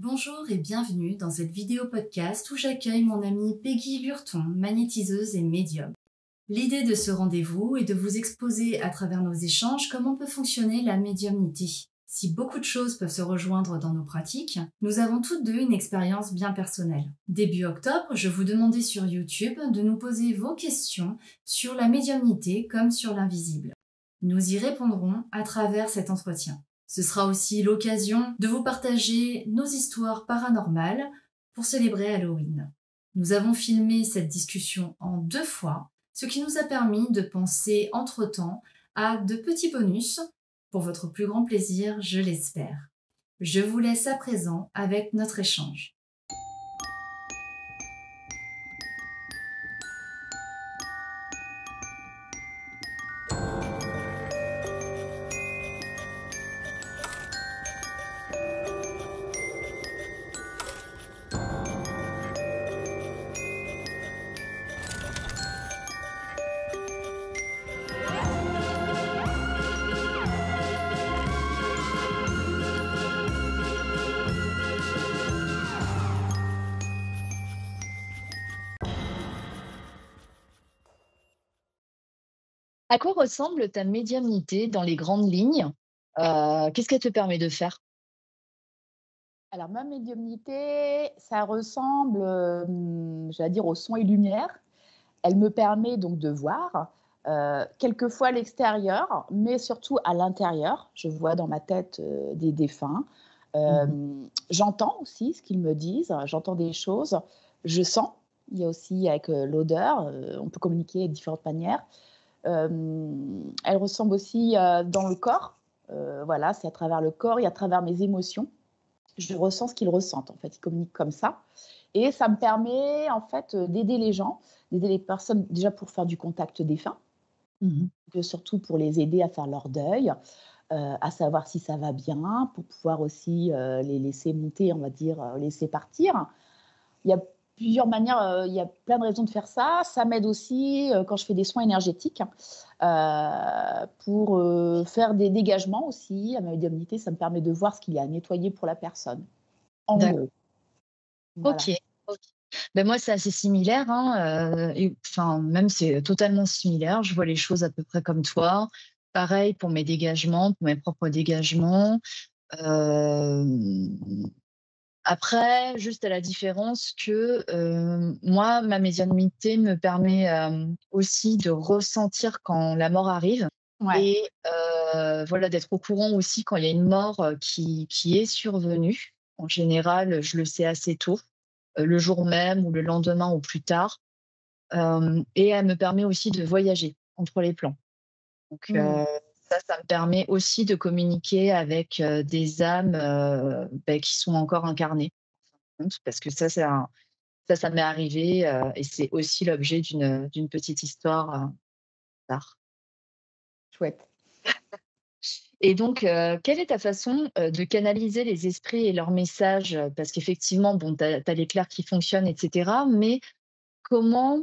Bonjour et bienvenue dans cette vidéo podcast où j'accueille mon amie Peggy Lurton, magnétiseuse et médium. L'idée de ce rendez-vous est de vous exposer à travers nos échanges comment peut fonctionner la médiumnité. Si beaucoup de choses peuvent se rejoindre dans nos pratiques, nous avons toutes deux une expérience bien personnelle. Début octobre, je vous demandais sur YouTube de nous poser vos questions sur la médiumnité comme sur l'invisible. Nous y répondrons à travers cet entretien. Ce sera aussi l'occasion de vous partager nos histoires paranormales pour célébrer Halloween. Nous avons filmé cette discussion en 2 fois, ce qui nous a permis de penser entre-temps à de petits bonus pour votre plus grand plaisir, je l'espère. Je vous laisse à présent avec notre échange. À quoi ressemble ta médiumnité dans les grandes lignes? Qu'est-ce qu'elle te permet de faire? Alors ma médiumnité, ça ressemble, j'allais dire au son et lumière. Elle me permet donc de voir, quelquefois l'extérieur, mais surtout à l'intérieur. Je vois dans ma tête, des défunts. Mmh. J'entends aussi ce qu'ils me disent, j'entends des choses. Je sens, il y a aussi avec, l'odeur, on peut communiquer de différentes manières. Elle ressemble aussi, dans le corps, voilà, c'est à travers le corps et à travers mes émotions. Je ressens ce qu'ils ressentent, en fait. Ils communiquent comme ça et ça me permet, en fait, d'aider les gens, d'aider les personnes déjà pour faire du contact défunt, Mmh. que surtout pour les aider à faire leur deuil, à savoir si ça va bien, pour pouvoir aussi, les laisser monter, on va dire, laisser partir. Il y a plusieurs manières, il y a plein de raisons de faire ça. Ça m'aide aussi, quand je fais des soins énergétiques, pour, faire des dégagements aussi. À ma médiumnité, ça me permet de voir ce qu'il y a à nettoyer pour la personne. En D'accord. gros, voilà. OK, OK. Ben moi, c'est assez similaire, hein, et enfin, même c'est totalement similaire. Je vois les choses à peu près comme toi. Pareil pour mes dégagements, pour mes propres dégagements. Hem, Après, juste à la différence que, moi, ma médiumnité me permet, aussi de ressentir quand la mort arrive Ouais. et voilà, d'être au courant aussi quand il y a une mort, qui est survenue. En général, je le sais assez tôt, le jour même ou le lendemain ou plus tard, et elle me permet aussi de voyager entre les plans. Donc Mmh. ça me permet aussi de communiquer avec, des âmes, qui sont encore incarnées. Parce que ça m'est arrivé, et c'est aussi l'objet d'une petite histoire, tard. Chouette. Et donc, quelle est ta façon, de canaliser les esprits et leurs messages? Parce qu'effectivement, bon, tu as l'éclair qui fonctionne et cetera, mais comment,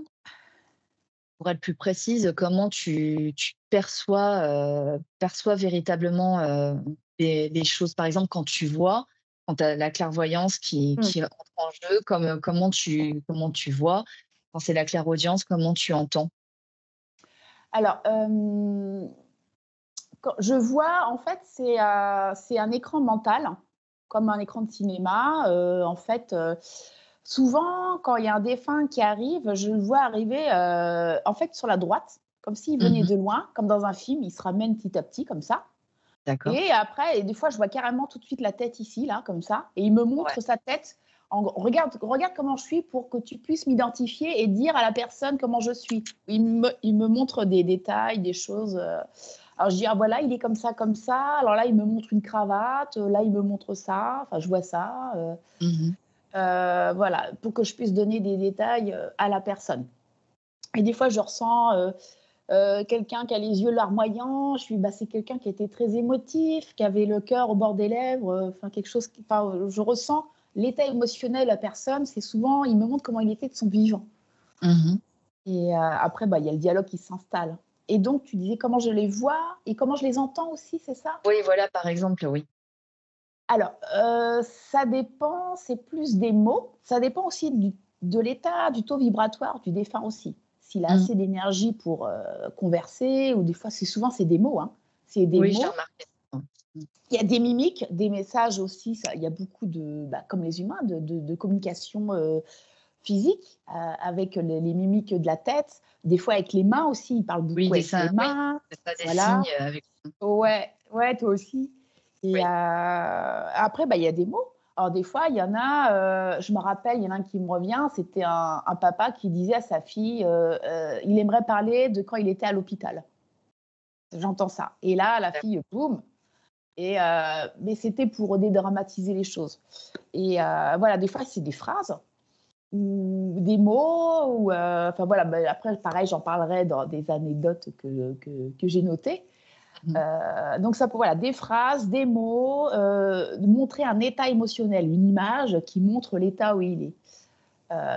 pour être plus précise, comment tu perçois véritablement, les choses? Par exemple, quand tu vois, quand tu as la clairvoyance Mmh. qui entre en jeu, comment tu vois? Quand c'est la clairaudience, comment tu entends? Alors, quand je vois, en fait, c'est un écran mental, comme un écran de cinéma. En fait, souvent, quand il y a un défunt qui arrive, je le vois arriver, en fait, sur la droite, comme s'il venait Mmh. de loin, comme dans un film. Il se ramène petit à petit comme ça D'accord. et après et des fois, je vois carrément tout de suite la tête ici, là, comme ça et il me Ouais. montre sa tête en gros: «Regarde comment je suis pour que tu puisses m'identifier et dire à la personne comment je suis». Il me montre des détails, des choses, alors je dis: «Ah voilà, il est comme ça». Alors là, il me montre une cravate, là, il me montre ça, enfin je vois ça, Mmh. voilà, pour que je puisse donner des détails, à la personne et des fois, je ressens, quelqu'un qui a les yeux larmoyants, je suis: «Bah, c'est quelqu'un qui était très émotif, qui avait le cœur au bord des lèvres», enfin quelque chose qui enfin, je ressens l'état émotionnel de la personne, c'est souvent il me montre comment il était de son vivant Mmh. et après, bah, il y a le dialogue qui s'installe et donc tu disais comment je les vois et comment je les entends aussi, c'est ça? Oui, voilà, par exemple, oui. Alors, ça dépend, c'est plus des mots. Ça dépend aussi de l'état, du taux vibratoire du défunt aussi. S'il a Mmh. assez d'énergie pour, converser ou des fois c'est des mots, hein. C'est des Oui, j'ai mots. remarqué ça. Mmh. Il y a des mimiques, des messages aussi, ça il y a beaucoup comme les humains, de communication, physique, avec les mimiques de la tête. Des fois avec les mains aussi, ils parlent Oui, beaucoup avec les dessin, oui, mains. c'est ça, des signes, Voilà. avec Ouais, ouais, toi aussi. Et oui. après, bah, il y a des mots. Alors des fois, il y en a, je me rappelle, il y en a un qui me revient, c'était un papa qui disait à sa fille, il aimerait parler de quand il était à l'hôpital. J'entends ça et là, la fille, boum et mais c'était pour dédramatiser les choses et voilà, des fois, c'est des phrases ou des mots ou enfin voilà, bah, après pareil, j'en parlerai dans des anecdotes que j'ai notées. Mmh. Donc ça peut voilà, des phrases, des mots, montrer un état émotionnel, une image qui montre l'état où il est.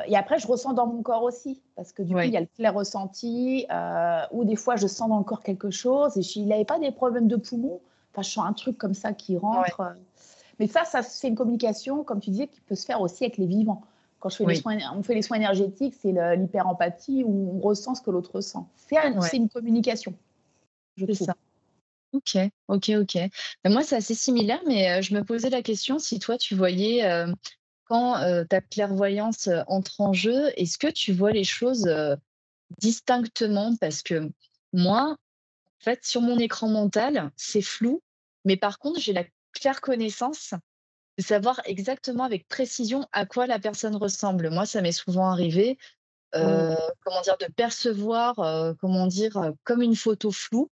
Et après je ressens dans mon corps aussi, parce que du coup, il Ouais, y a le clair ressenti, ou des fois je sens dans le corps quelque chose et s'il n'avait pas des problèmes de poumons, enfin je sens un truc comme ça qui ouais, rentre, mais ça c'est une communication, comme tu disais, qui peut se faire aussi avec les vivants. Quand je fais les oui, soins on fait les soins énergétiques, c'est l'hyper-empathie où on ressent ce que l'autre ressent. ouais, C'est une communication, je c'est trouve. ça. OK, OK, OK. Moi, c'est assez similaire, mais je me posais la question si toi, tu voyais, quand, ta clairvoyance, entre en jeu, est-ce que tu vois les choses, distinctement? Parce que moi, en fait, sur mon écran mental, c'est flou, mais par contre, j'ai la claire connaissance de savoir exactement avec précision à quoi la personne ressemble. Moi, ça m'est souvent arrivé, Oui. comment dire? De percevoir, comment dire? Comme une photo floue,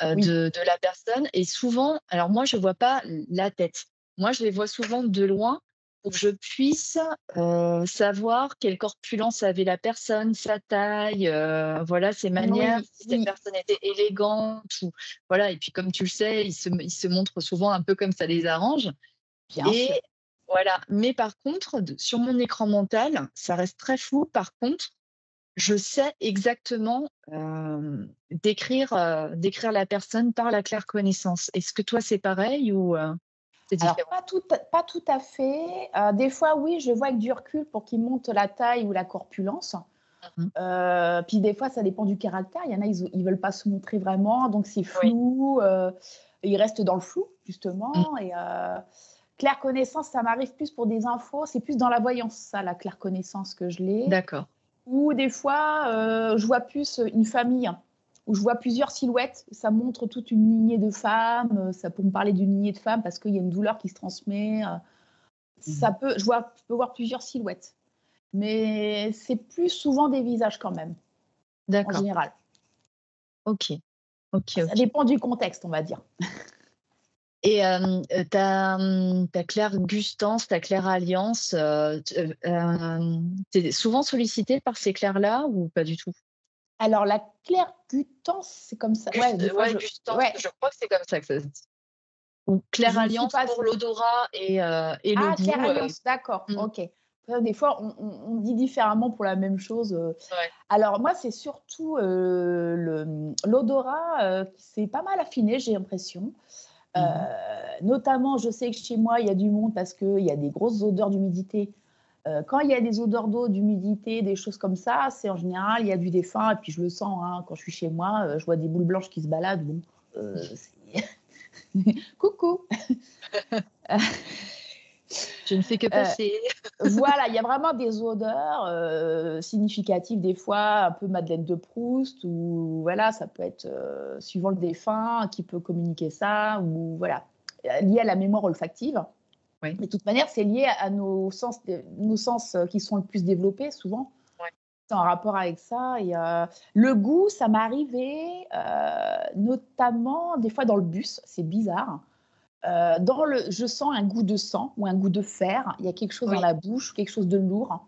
Oui. de la personne et souvent alors moi, je vois pas la tête. Moi, je les vois souvent de loin pour que je puisse, savoir quelle corpulence avait la personne, sa taille, voilà, ses manières, Oui, si cette oui, personne était élégante ou voilà et puis comme tu le sais, ils se montrent souvent un peu comme ça les arrange bien et sûr. voilà. Mais par contre, sur mon écran mental, ça reste très flou. Par contre, je sais exactement, décrire la personne par la claire connaissance. Est-ce que toi, c'est pareil ou c'est Alors différent? pas tout à fait, des fois oui, je vois avec du recul pour qu'ils montrent la taille ou la corpulence, Mmh mh. puis des fois ça dépend du caractère. Il y en a, ils veulent pas se montrer vraiment, donc c'est Oui. flou, ils restent dans le flou Mmh. justement et claire connaissance, ça m'arrive plus pour des infos, c'est plus dans la voyance ça, la claire connaissance que je l'ai. D'accord. Ou des fois, je vois plus, une famille où je vois plusieurs silhouettes. Ça montre toute une lignée de femmes, ça peut me parler d'une lignée de femmes parce qu'il y a une douleur qui se transmet, Mmh. je peux voir plusieurs silhouettes. Mais c'est plus souvent des visages quand même, en D'accord. général. OK. OK, Ça OK. dépend du contexte, on va dire. Et ta clairgustance, ta clairalliance, tu es souvent sollicitée par ces clairs-là ou pas du tout? Alors la clairgutance, c'est comme ça ouais, des fois Ouais, je gustance, ouais, je crois que c'est comme ça que ça se dit. Ou je ne suis clairalliance pas pour l'odorat et le ah, Claire goût, Alliance, d'accord, mmh, OK. Des fois, on dit différemment pour la même chose. ouais. Alors moi, c'est surtout, l'odorat, qui s'est pas mal affiné, j'ai l'impression. Heu, Mmh mh. Notamment, je sais que chez moi, il y a du monde parce qu'il y a des grosses odeurs d'humidité. Quand il y a des odeurs d'eau, d'humidité, des choses comme ça, c'est en général, il y a du défunt et puis je le sens, hein, quand je suis chez moi, je vois des boules blanches qui se baladent, bon, c'est coucou! Je ne fais que Heu passer. Voilà, il y a vraiment des odeurs, significatives des fois, un peu Madeleine de Proust ou voilà, ça peut être, suivant le défunt qui peut communiquer ça ou voilà, lié à la mémoire olfactive. Oui, De toute manière, c'est lié à nos sens, qui sont le plus développés souvent. ouais. C'est en rapport avec ça et le goût, ça m'est arrivé, notamment des fois dans le bus, c'est bizarre. Je sens un goût de sang ou un goût de fer. Il y a quelque chose dans Oui. la bouche, quelque chose de lourd,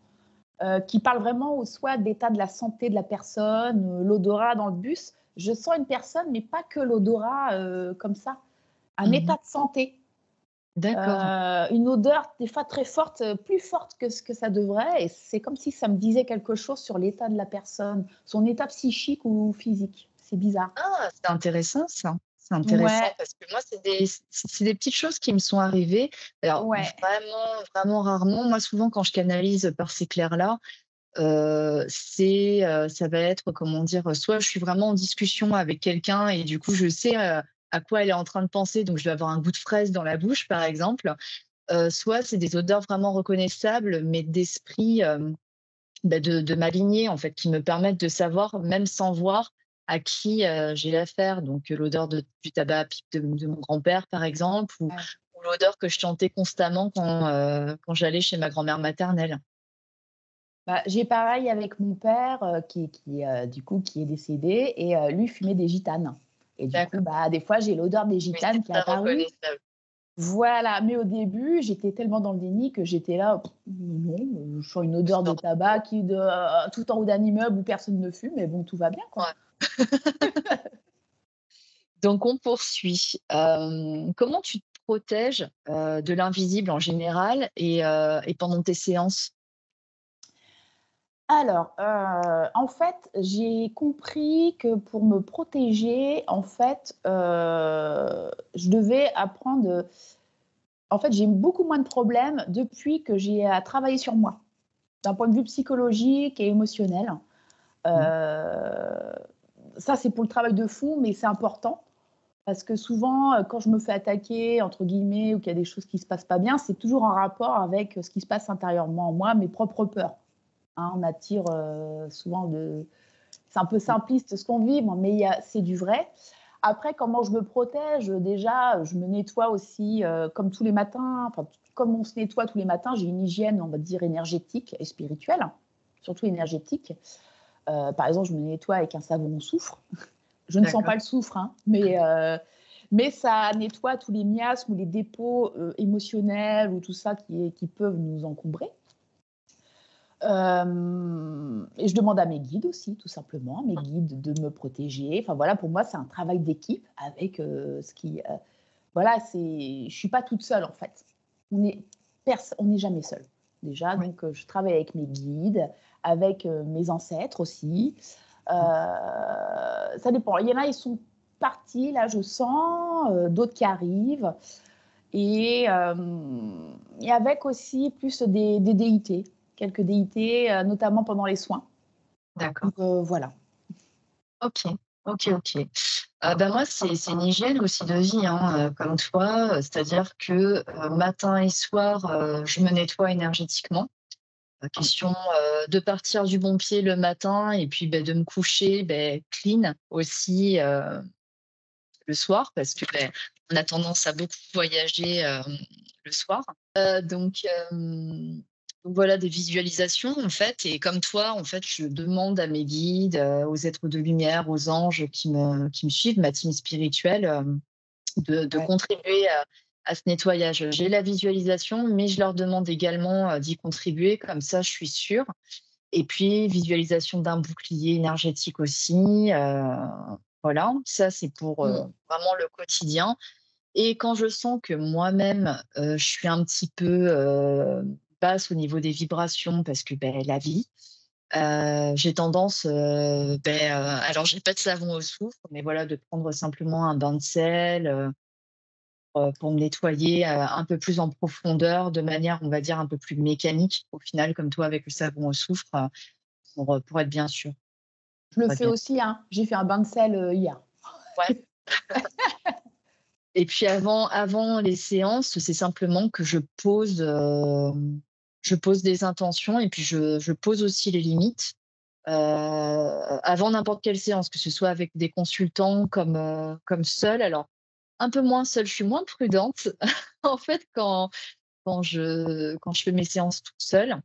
qui parle vraiment au soit d'état de la santé de la personne, l'odorat dans le bus. Je sens une personne, mais pas que l'odorat, comme ça. Un Mmh état mh. de santé, D'accord. une odeur des fois très forte, plus forte que ce que ça devrait et c'est comme si ça me disait quelque chose sur l'état de la personne, son état psychique ou physique. C'est bizarre. Ah, c'est intéressant ça. C'est intéressant Ouais, parce que moi, c'est des petites choses qui me sont arrivées. Alors, ouais. vraiment, vraiment rarement. Moi, souvent, quand je canalise par ces clairs-là, ça va être, comment dire, soit je suis vraiment en discussion avec quelqu'un et du coup, je sais à quoi elle est en train de penser, donc je vais avoir un goût de fraise dans la bouche, par exemple. Soit c'est des odeurs vraiment reconnaissables, mais d'esprit, de ma lignée, en fait, qui me permettent de savoir, même sans voir, à qui j'ai affaire. Donc, l'odeur du tabac à pipe de mon grand-père, par exemple, Ouais. ou l'odeur que je chantais constamment quand j'allais chez ma grand-mère maternelle. Bah, j'ai pareil avec mon père, du coup, qui est décédé et lui fumait des gitanes et du coup, D'accord. bah, des fois, j'ai l'odeur des Oui, c'est gitanes qui est très apparue. reconnaissable. Voilà, mais au début, j'étais tellement dans le déni que j'étais là: Non, je sens une odeur de tabac tout en haut d'un immeuble où personne ne fume, mais bon, tout va bien, quoi». Ouais. Donc on poursuit. Comment tu te protèges, de l'invisible en général et pendant tes séances? Alors, en fait, j'ai compris que pour me protéger, en fait, je devais apprendre, en fait, j'ai beaucoup moins de problèmes depuis que j'ai à travailler sur moi, d'un point de vue psychologique et émotionnel. Mmh. Heu, Ça, c'est pour le travail de fond, mais c'est important parce que souvent, quand je me fais «attaquer» entre guillemets ou qu'il y a des choses qui se passent pas bien, c'est toujours en rapport avec, ce qui se passe intérieurement en moi, mes propres peurs, hein. On attire, souvent de c'est un peu Mmh. simpliste ce qu'on vit, bon, mais c'est du vrai. Après, comment je me protège? Déjà, je me nettoie aussi, comme tous les matins, enfin, comme on se nettoie tous les matins, j'ai une hygiène, on va dire, énergétique et spirituelle, surtout énergétique. Par exemple, je me nettoie avec un savon au soufre. Je ne sens D'accord. pas le soufre, hein, mais ça nettoie tous les miasmes ou les dépôts, émotionnels ou tout ça qui peuvent nous encombrer. Et je demande à mes guides aussi, tout simplement, à mes guides de me protéger. Enfin voilà, pour moi, c'est un travail d'équipe avec, voilà, je suis pas toute seule, en fait. On est on n'est jamais seul, déjà, Oui. donc je travaille avec mes guides, avec, mes ancêtres aussi. Mmh. Ça dépend. Il y en a, ils sont partis, là, je sens, d'autres qui arrivent et avec aussi plus des déités, quelques déités, notamment pendant les soins. D'accord. Donc voilà. OK. OK, OK. Bah, moi, c'est une hygiène aussi de vie, hein, comme toi, c'est-à-dire que, matin et soir, je me nettoie énergétiquement. Question, de partir du bon pied le matin et puis, beh, de me coucher, beh, clean aussi, le soir parce que, beh, on a tendance à beaucoup voyager, le soir. Donc voilà, des visualisations en fait et comme toi, en fait, je demande à mes guides, aux êtres de lumière, aux anges qui me suivent, ma team spirituelle, de Ouais. contribuer à ce nettoyage. J'ai la visualisation, mais je leur demande également, d'y contribuer, comme ça je suis sûre. Et puis visualisation d'un bouclier énergétique aussi, voilà, ça c'est pour, Mmh. vraiment le quotidien et quand je sens que moi-même, je suis un petit peu, basse au niveau des vibrations parce que, beh, la vie, j'ai tendance, alors j'ai pas de savon au soufre, mais voilà, de prendre simplement un bain de sel, pour me nettoyer, un peu plus en profondeur, de manière, on va dire, un peu plus mécanique, au final, comme toi avec le savon au soufre, pour être bien sûr. Je le Pour être fais bien aussi, hein. J'ai fait un bain de sel, hier. ouais et puis avant les séances, c'est simplement que je pose des intentions et puis je pose aussi les limites, avant n'importe quelle séance, que ce soit avec des consultants comme seule. Alors, un peu moins seule, je suis moins prudente, en fait, quand je fais mes séances toute seule.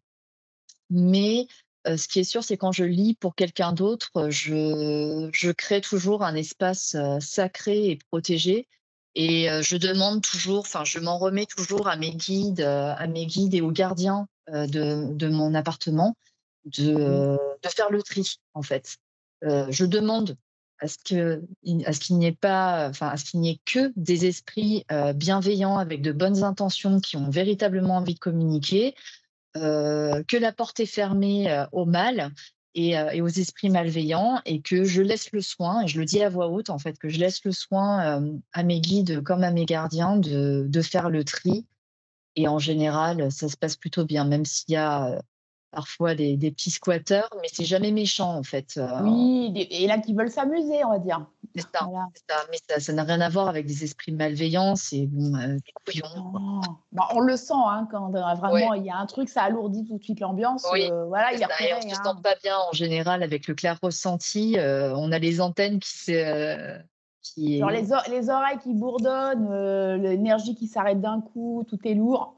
Mais, ce qui est sûr, c'est quand je lis pour quelqu'un d'autre, je crée toujours un espace, sacré et protégé et je demande toujours enfin, je m'en remets toujours à mes guides et aux gardiens, de mon appartement Mmh. de faire le tri, en fait. Je demande à ce qu'il n'y ait pas, enfin, à ce qu'il n'y ait que des esprits, bienveillants avec de bonnes intentions qui ont véritablement envie de communiquer, que la porte est fermée, au mal et aux esprits malveillants, et que je laisse le soin, et je le dis à voix haute en fait, que je laisse le soin à mes guides comme à mes gardiens de faire le tri. Et en général, ça se passe plutôt bien, même s'il y a parfois des petits squatteurs, mais c'est jamais méchant en fait. Oui, et là qui veulent s'amuser, on va dire. C'est ça, Voilà. c'est ça. Mais ça n'a rien à voir avec des esprits malveillants, c'est bon, des couillons, quoi. Non. Bah, on le sent, hein, quand Ouais, vraiment il y a un truc, ça alourdit tout de suite l'ambiance. oui, Voilà, c'est il y a ça. Et on repéré, se sent hein. pas bien en général avec le clair ressenti. On a les antennes Genre qui... les oreilles qui bourdonnent, l'énergie qui s'arrête d'un coup, tout est lourd.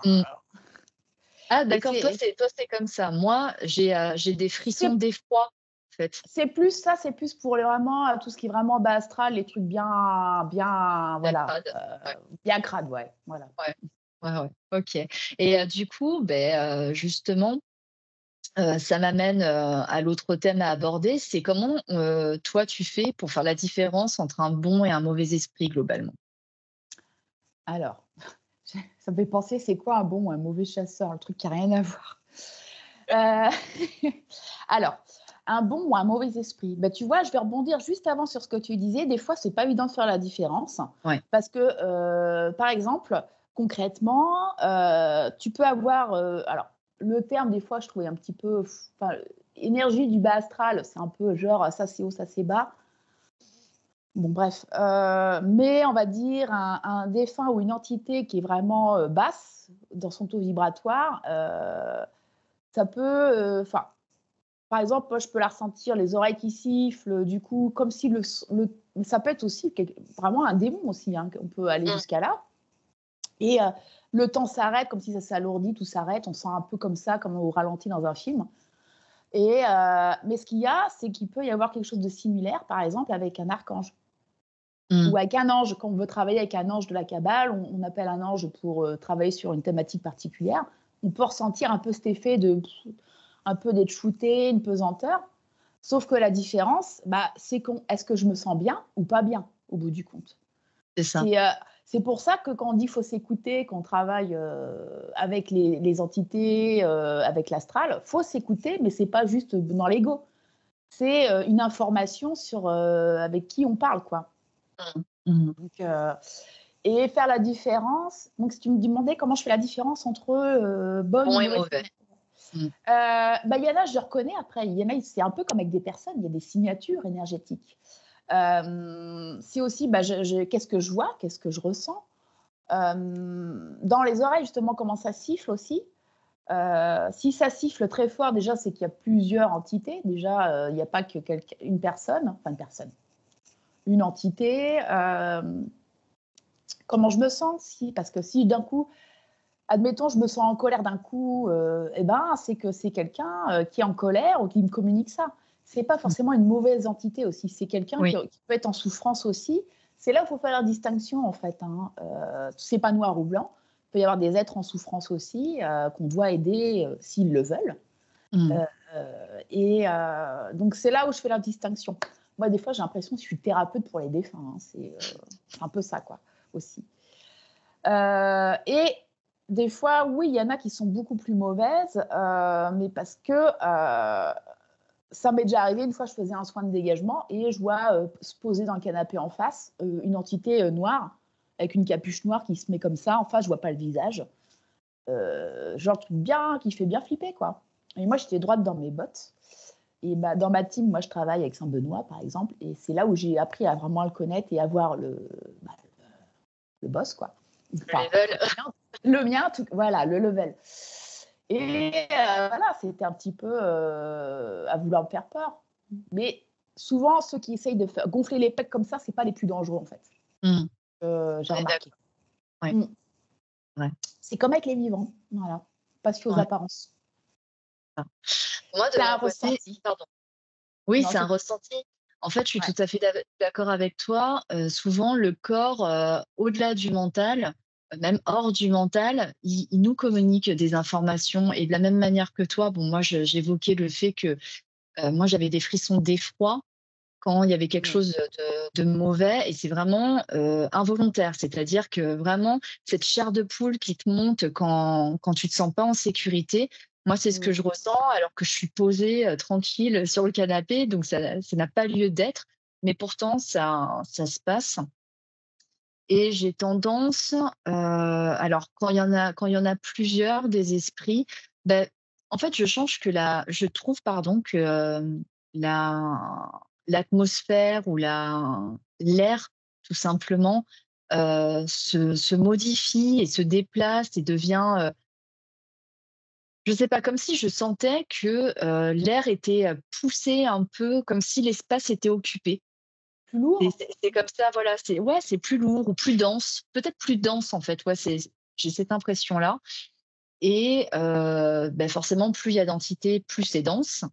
Mm. Ah, Et d'accord, toi, c'est comme ça. Moi, j'ai des frissons c'est d'effroi, en fait. c'est plus ça, c'est plus pour vraiment tout ce qui est vraiment bas astral, les trucs bien, La voilà, crade. Ouais, bien crade, ouais, voilà. ouais, ouais, ouais. Ok. Et du coup, ben, justement, ça m'amène à l'autre thème à aborder, c'est comment toi tu fais pour faire la différence entre un bon et un mauvais esprit globalement? Alors, ça me fait penser, c'est quoi un bon ou un mauvais chasseur? Le truc qui a rien à voir. Alors, un bon ou un mauvais esprit? Bah, tu vois, je vais rebondir juste avant sur ce que tu disais. Des fois, c'est pas évident de faire la différence Ouais. parce que, par exemple, concrètement, tu peux avoir, alors le terme des fois je trouvais un petit peu enfin, énergie du bas astral, c'est un peu genre ça c'est haut, ça c'est bas. Bon bref, mais on va dire un défunt ou une entité qui est vraiment, basse dans son taux vibratoire, ça peut, enfin, par exemple, moi, je peux la ressentir, les oreilles qui sifflent, du coup, comme si ça peut être aussi vraiment un démon aussi, hein, on peut aller Mmh. jusqu'à là. Et le temps s'arrête, comme si ça s'alourdit, tout s'arrête. On sent un peu comme ça, comme au ralenti dans un film. Et, mais ce qu'il y a, c'est qu'il peut y avoir quelque chose de similaire, par exemple, avec un archange Mmh. ou avec un ange. Quand on veut travailler avec un ange de la Kabbale, on appelle un ange pour travailler sur une thématique particulière. On peut ressentir un peu cet effet de un peu d'être shooté, une pesanteur. Sauf que la différence, bah, c'est est-ce que je me sens bien ou pas bien au bout du compte. C'est ça. C'est pour ça que quand on dit qu'il faut s'écouter, qu'on travaille avec les entités, avec l'astral, il faut s'écouter, mais ce n'est pas juste dans l'ego. C'est une information sur avec qui on parle, quoi. Mmh. Mmh. Donc, et faire la différence. Donc, si tu me demandais comment je fais la différence entre bonne ou Bon et mauvaise mauvais. Mmh. bah, il y en a, je reconnais après. Il y en a, c'est un peu comme avec des personnes, il y a des signatures énergétiques. C'est aussi, bah, qu'est-ce que je vois, qu'est-ce que je ressens. Dans les oreilles, justement, comment ça siffle aussi. Si ça siffle très fort, déjà, c'est qu'il y a plusieurs entités. Déjà, il n'y a pas que une personne, enfin une personne, une entité. Comment je me sens si, parce que si d'un coup, admettons, je me sens en colère d'un coup, eh ben, c'est que c'est quelqu'un qui est en colère ou qui me communique ça. C'est pas Mmh. forcément une mauvaise entité aussi. C'est quelqu'un Oui. qui peut être en souffrance aussi. C'est là où il faut faire la distinction, en fait. Hein. C'est pas noir ou blanc. Il peut y avoir des êtres en souffrance aussi qu'on doit aider s'ils le veulent. Mmh. Et donc, c'est là où je fais la distinction. Moi, des fois, j'ai l'impression que je suis thérapeute pour les défunts. Hein. C'est un peu ça, quoi, aussi. Et des fois, oui, il y en a qui sont beaucoup plus mauvaises, mais parce que ça m'est déjà arrivé, une fois, je faisais un soin de dégagement et je vois se poser dans le canapé en face une entité noire avec une capuche noire qui se met comme ça. En face, je vois pas le visage. Genre truc bien, qui fait bien flipper, quoi. Et moi, j'étais droite dans mes bottes. Et bah, dans ma team, moi, je travaille avec Saint-Benoît, par exemple. Et c'est là où j'ai appris à vraiment le connaître et à voir bah, le boss, quoi. Le Enfin, level. le mien, voilà, le level. Et voilà, c'était un petit peu à vouloir me faire peur. Mais souvent, ceux qui essayent de gonfler les pecs comme ça, c'est pas les plus dangereux, en fait. Mmh. J'ai On est remarqué. d'accord. Ouais. Mm. Ouais. C'est comme avec les vivants, voilà. Pas se fier aux Ouais. apparences. Ah. Moi, de C'est mon un côté, ressenti. pardon. Oui, Non, c'est un ressenti. En fait, je suis ouais. tout à fait d'accord avec toi. Souvent, le corps, au-delà du mental, même hors du mental, il nous communique des informations, et de la même manière que toi, bon, moi, j'évoquais le fait que moi, j'avais des frissons d'effroi quand il y avait quelque Mm. chose de mauvais, et c'est vraiment involontaire. C'est-à-dire que vraiment, cette chair de poule qui te monte quand tu te sens pas en sécurité, Moi, c'est ce que Mmh. je ressens alors que je suis posée, tranquille sur le canapé, donc ça n'a pas lieu d'être, mais pourtant ça se passe et j'ai tendance, alors quand il y en a plusieurs des esprits, beh, en fait, je trouve, pardon, que, la l'atmosphère ou l'air, tout simplement, se modifie et se déplace et devient, je sais pas, comme si je sentais que, l'air était, poussé un peu, comme si l'espace était occupé. Plus C'est lourd? c'est c'est comme ça, voilà, c'est plus lourd ou plus dense, peut-être plus dense, en fait, ouais, j'ai cette impression-là et forcément, plus il y a d'entités, plus c'est dense.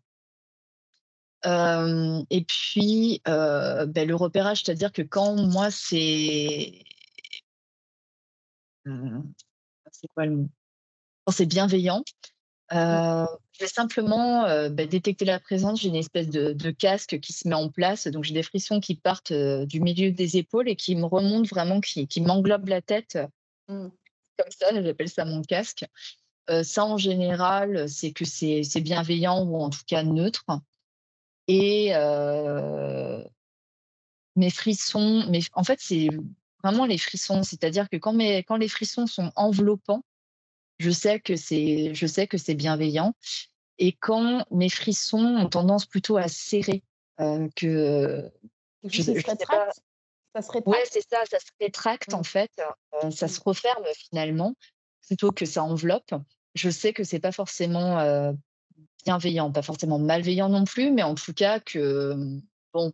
Hem Et puis, le repérage, c'est-à-dire que quand moi, heu, c'est quoi le mot? Quand c'est bienveillant. Mmh. Je vais simplement, détecter la présence. J'ai une espèce de casque qui se met en place, donc j'ai des frissons qui partent, du milieu des épaules et qui me remontent vraiment, qui m'englobent la tête, Mmh. comme ça, j'appelle ça mon casque. Ça en général, c'est que c'est bienveillant ou en tout cas neutre et mes frissons, en fait, c'est vraiment les frissons, c'est-à-dire que quand les frissons sont enveloppants, je sais que c'est bienveillant. Et quand mes frissons ont tendance plutôt à serrer, que Quelque je chose qui se je sais pas, rétracte? Ça se ouais, rétracte? c'est ça se rétracte en Mmh. fait, ça Mmh. se referme finalement, plutôt que ça enveloppe. Je sais que c'est pas forcément, bienveillant, pas forcément malveillant non plus, mais en tout cas que, bon,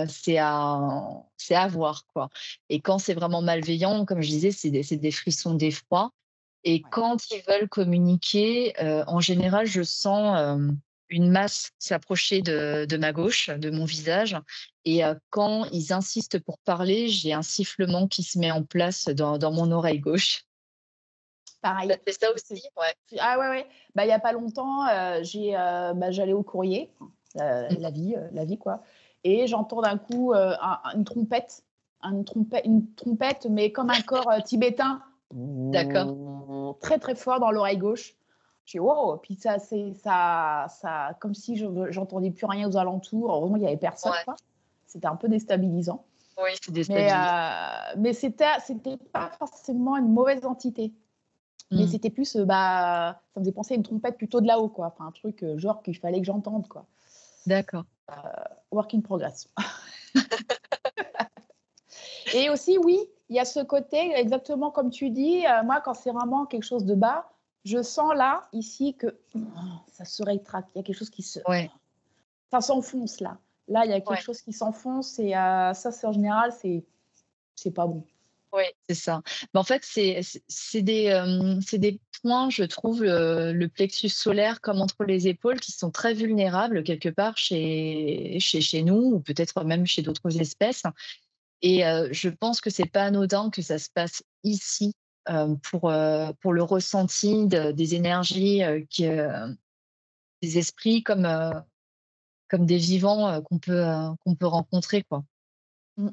c'est à voir, quoi. Et quand c'est vraiment malveillant, comme je disais, c'est des frissons d'effroi. Et Ouais. quand ils veulent communiquer, en général, je sens, une masse s'approcher de ma gauche, de mon visage et quand ils insistent pour parler, j'ai un sifflement qui se met en place dans mon oreille gauche. Ça Pareil. te fait ça C'est aussi? Ouais. Ah ouais, ouais. Bah, il y a pas longtemps, j'allais au courrier, Mmh. la vie quoi, et j'entends d'un coup, une trompette, une trompette, mais comme un corps, tibétain, D'accord. très, très fort dans l'oreille gauche. Je fais: «Waouh!» Puis ça comme si j'entendais plus rien aux alentours. Heureusement, il y avait personne, Ouais. quoi. C'était un peu déstabilisant, Oui, c'est déstabilisant. mais c'était pas forcément une mauvaise entité. Mais Mmh. c'était plus, ça me faisait penser à une trompette plutôt de là-haut, quoi. Enfin, un truc, genre qu'il fallait que j'entende, quoi. D'accord. Work in progress. Et aussi, oui, il y a ce côté, exactement comme tu dis, moi, quand c'est vraiment quelque chose de bas, je sens là, ici, que ça se rétracte. Il y a quelque chose qui se Ouais, ça s'enfonce là. Là, il y a quelque ouais. chose qui s'enfonce et ça, c'est en général, c'est pas bon. Oui, c'est ça. En fait, c'est des points, je trouve, le plexus solaire comme entre les épaules qui sont très vulnérables quelque part chez nous ou peut-être même chez d'autres espèces et je pense que c'est pas anodin que ça se passe ici, pour le ressenti des énergies, des esprits comme des vivants, qu'on peut rencontrer, quoi. Mmh,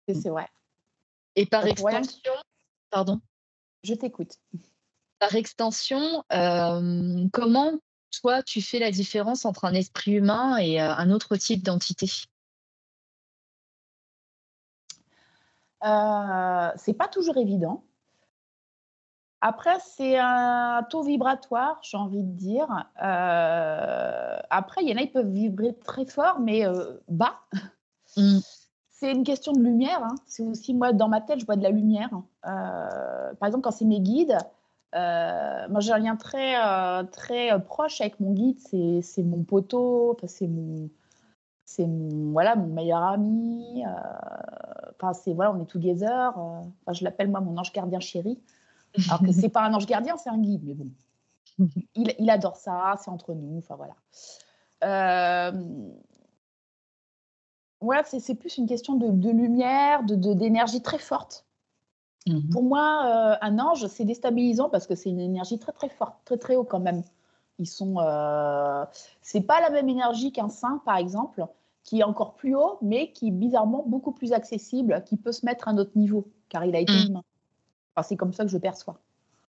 Mmh. c'est vrai. Et par Pour rien que extension, pardon? je t'écoute. Par extension, comment toi tu fais la différence entre un esprit humain et un autre type d'entité? C'est pas toujours évident. Après, c'est un taux vibratoire, j'ai envie de dire. Après, il y en a, ils peuvent vibrer très fort, mais bas. Mmh. C'est une question de lumière, hein. C'est aussi moi, dans ma tête, je vois de la lumière. Par exemple, quand c'est mes guides, moi, j'ai un lien très, très, proche avec mon guide. C'est mon poteau, enfin, voilà, mon meilleur ami, enfin, voilà, on est together, enfin, je l'appelle, moi, mon ange gardien chéri. Alors que c'est pas un ange gardien, c'est un guide, mais bon. Il adore ça, c'est entre nous, enfin voilà. Hem, ouais, c'est plus une question de lumière, d'énergie très forte. Mmh mh. Pour moi, un ange, c'est déstabilisant parce que c'est une énergie très, très forte, très, très haut quand même. Ils sont, c'est pas la même énergie qu'un saint, par exemple, qui est encore plus haut, mais qui est bizarrement beaucoup plus accessible, qui peut se mettre à notre niveau, car il a été Mmh. humain. Enfin, c'est comme ça que je perçois.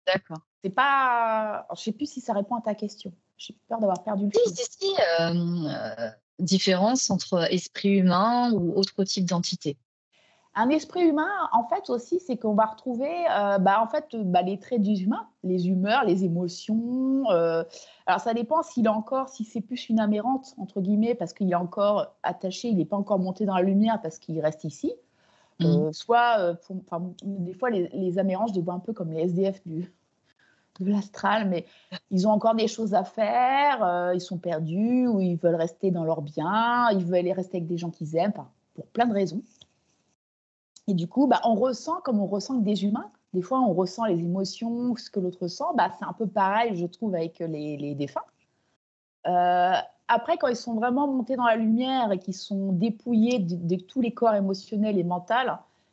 D'accord. C'est pas. Alors, je sais plus si ça répond à ta question. J'ai peur d'avoir perdu le Si, fil. si, si, différence entre esprit humain ou autre type d'entité. Un esprit humain, en fait, aussi, c'est qu'on va retrouver, les traits des humains, les humeurs, les émotions. Alors, ça dépend si c'est plus une aberrante, entre guillemets, parce qu'il est encore attaché, il n'est pas encore monté dans la lumière parce qu'il reste ici. Mmh. Des fois, les aberrants, je les vois un peu comme les SDF de l'astral, mais ils ont encore des choses à faire, ils sont perdus, ou ils veulent rester dans leur bien, ils veulent aller rester avec des gens qu'ils aiment, enfin, pour plein de raisons. Et du coup, on ressent comme on ressent que des humains. Des fois, on ressent les émotions, ce que l'autre ressent. C'est un peu pareil, je trouve, avec les défunts. Euh, Après, quand ils sont vraiment montés dans la lumière et qu'ils sont dépouillés de tous les corps émotionnels et mentaux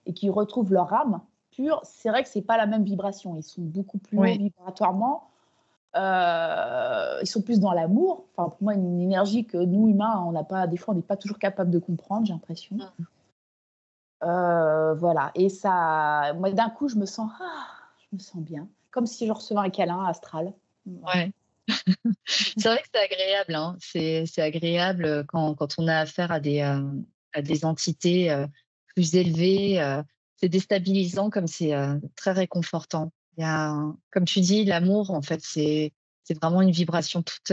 et qu'ils retrouvent leur âme pure, c'est vrai que c'est pas la même vibration. Ils sont beaucoup plus hauts Ouais. vibratoirement. Ils sont plus dans l'amour. Enfin, pour moi, une énergie que nous, humains, on n'a pas. Des fois, on n'est pas toujours capable de comprendre, j'ai l'impression. Mmh. Voilà, et ça moi, d'un coup, je me sens bien, comme si je recevais un câlin astral. Voilà. Ouais. C'est vrai que c'est agréable, hein. C'est agréable, quand on a affaire à des entités, plus élevées, c'est déstabilisant comme c'est, très réconfortant. Il y a comme tu dis, l'amour, en fait, c'est vraiment une vibration toute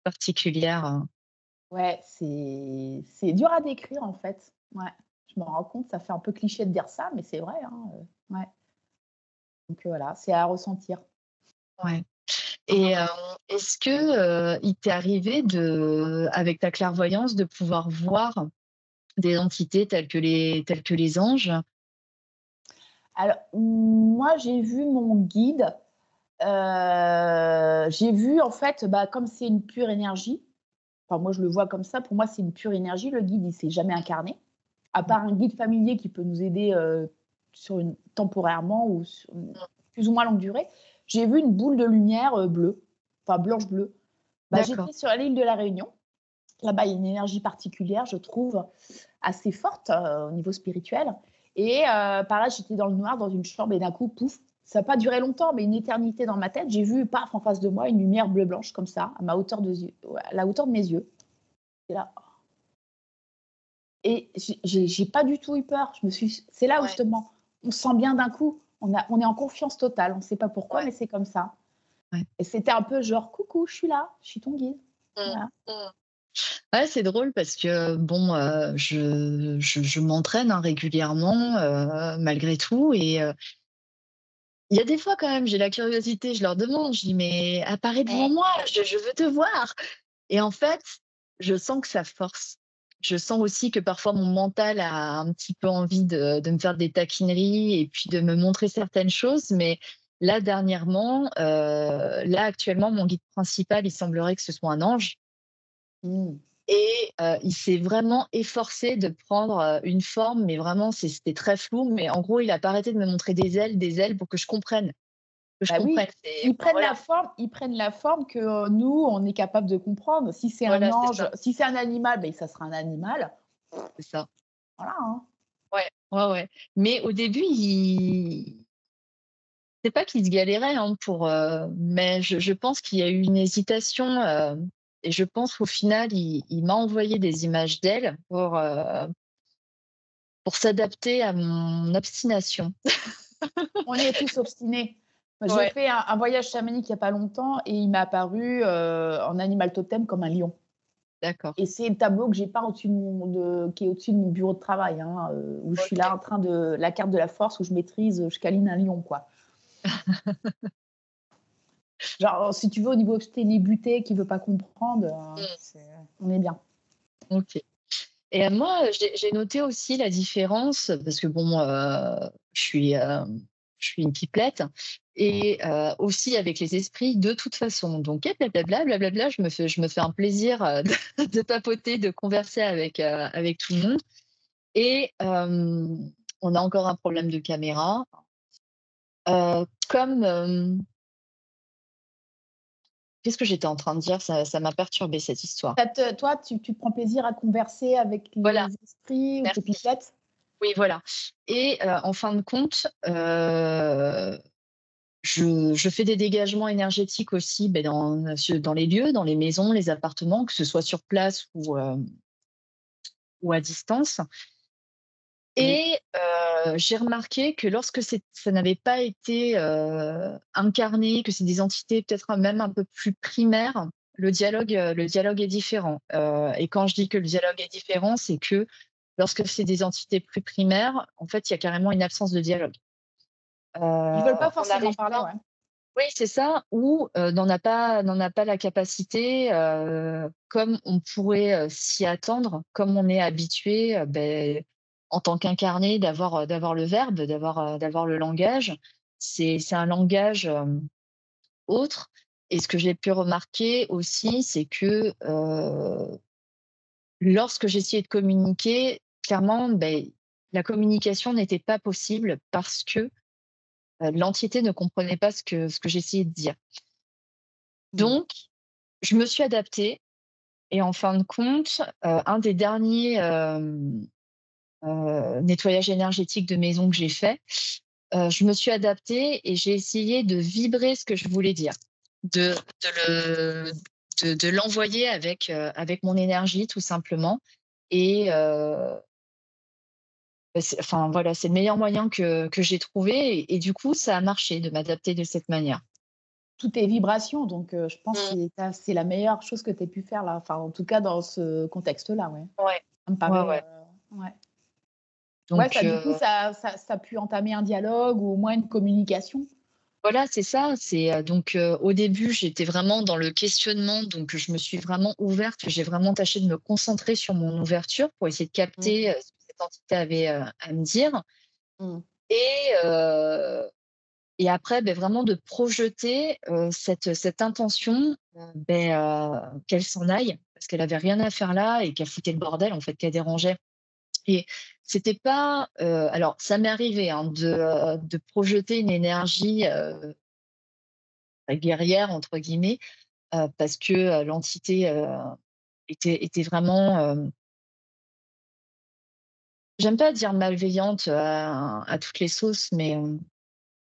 particulière, Ouais, c'est dur à décrire, en fait. Ouais, je me rends compte, ça fait un peu cliché de dire ça, mais c'est vrai, hein, ouais. Donc voilà, c'est à ressentir. ouais. Et est-ce que, il t'est arrivé avec ta clairvoyance, de pouvoir voir des entités telles que les anges? Alors, moi, j'ai vu mon guide, j'ai vu, en fait, comme c'est une pure énergie, enfin, moi, je le vois comme ça, pour moi, c'est une pure énergie. Le guide, il s'est jamais incarné. À part un guide familier qui peut nous aider temporairement ou sur une plus ou moins longue durée, j'ai vu une boule de lumière bleue, enfin blanche-bleue. D'accord. J'étais sur l'île de la Réunion. Là-bas, il y a une énergie particulière, je trouve, assez forte au niveau spirituel. Et par là, j'étais dans le noir, dans une chambre, et d'un coup, pouf, ça n'a pas duré longtemps, mais une éternité dans ma tête. J'ai vu, paf, en face de moi, une lumière bleu-blanche comme ça, à ma hauteur de yeux, à la hauteur de mes yeux. Et là, et j'ai pas du tout eu peur. C'est là où Ouais, justement, on se sent bien d'un coup. On est en confiance totale. On ne sait pas pourquoi, ouais, mais c'est comme ça. ouais. Et c'était un peu genre, coucou, je suis là, je suis ton guide. Mmh. Voilà. Mmh. Ouais, c'est drôle parce que bon, je m'entraîne, hein, régulièrement, malgré tout, et il y a des fois quand même, j'ai la curiosité, je leur demande, je dis: «Mais apparais devant Ouais. moi, je veux te voir», et en fait, je sens que ça force. Je sens aussi que parfois mon mental a un petit peu envie de me faire des taquineries et puis de me montrer certaines choses, mais là dernièrement, là actuellement, mon guide principal, il semblerait que ce soit un ange. Mmh. Et il s'est vraiment efforcé de prendre, une forme, mais vraiment c'était très flou, mais en gros, il a pas arrêté de me montrer des ailes pour que je comprenne, que je Bah oui, comprenne. C'est enfin voilà, ils prennent la forme que nous, on est capable de comprendre. Si c'est un voilà, c'est ange, ça, si c'est un animal, ça sera un animal. c'est ça. Voilà, hein. Ouais, ouais, ouais. Mais au début, il c'est pas qu'il se galérait, hein, mais je pense qu'il y a eu une hésitation, et je pense qu'au final, il m'a envoyé des images d'elle pour s'adapter à mon obstination. On est tous obstinés. Moi, j'ai Ouais, fait un voyage chamanique il n'y a pas longtemps et il m'est apparu en animal totem comme un lion. d'accord. Et c'est le tableau que j'ai pas qui est au-dessus de mon bureau de travail, hein, où je suis là OK. en train de la carte de la force où je maîtrise, je câline un lion, quoi. Genre, si tu veux, au niveau obstiné buté qui veut pas comprendre, Mmh. on est bien. OK. Et moi, j'ai noté aussi la différence parce que bon, je suis une pipelette, et aussi avec les esprits de toute façon. Donc blablabla, je me fais un plaisir, de papoter, de converser avec tout le monde, et on a encore un problème de caméra. Comme, qu'est-ce que j'étais en train de dire? Ça m'a perturbée cette histoire. Toi, tu prends plaisir à converser avec Voilà, les esprits ou tes merci. pipelettes? Oui, voilà, et en fin de compte, je fais des dégagements énergétiques aussi dans les lieux, dans les maisons, les appartements, que ce soit sur place ou à distance. Et j'ai remarqué que lorsque ça n'avait pas été incarné, que c'est des entités peut-être même un peu plus primaires, le dialogue est différent. Et quand je dis que le dialogue est différent, c'est que lorsque c'est des entités plus primaires, en fait, il y a carrément une absence de dialogue. Ils veulent pas On forcément n'arrive parler, pas. ouais. Oui, c'est ça, ou n'en a pas la capacité, comme on pourrait s'y attendre, comme on est habitué, en tant qu'incarné, d'avoir le verbe, d'avoir le langage. C'est un langage autre. Et ce que j'ai pu remarquer aussi, c'est que lorsque j'essayais de communiquer, clairement, la communication n'était pas possible parce que l'entité ne comprenait pas ce que j'essayais de dire. Donc, je me suis adaptée et en fin de compte, un des derniers nettoyages énergétiques de maison que j'ai fait, je me suis adaptée et j'ai essayé de vibrer ce que je voulais dire, de, de l'envoyer avec mon énergie tout simplement. Et enfin voilà, c'est le meilleur moyen que j'ai trouvé et du coup, ça a marché de m'adapter de cette manière. Tout est vibration, donc je pense que c'est la meilleure chose que tu aies pu faire là, enfin, en tout cas dans ce contexte-là, ouais. Ouais, Ça me ouais, paraît, ouais. ouais. Ouais, Donc, ça, du coup, ça a pu entamer un dialogue ou au moins une communication. voilà, c'est ça. Donc au début, j'étais vraiment dans le questionnement, donc je me suis vraiment ouverte. J'ai vraiment tâché de me concentrer sur mon ouverture pour essayer de capter ce que cette entité avait à me dire. Mmh. Et, après, vraiment de projeter cette intention qu'elle s'en aille, parce qu'elle avait rien à faire là et qu'elle foutait le bordel, en fait, qu'elle dérangeait. Et c'était pas. Alors, ça m'est arrivé hein, de projeter une énergie guerrière entre guillemets parce que l'entité était vraiment j'aime pas dire malveillante à toutes les sauces, mais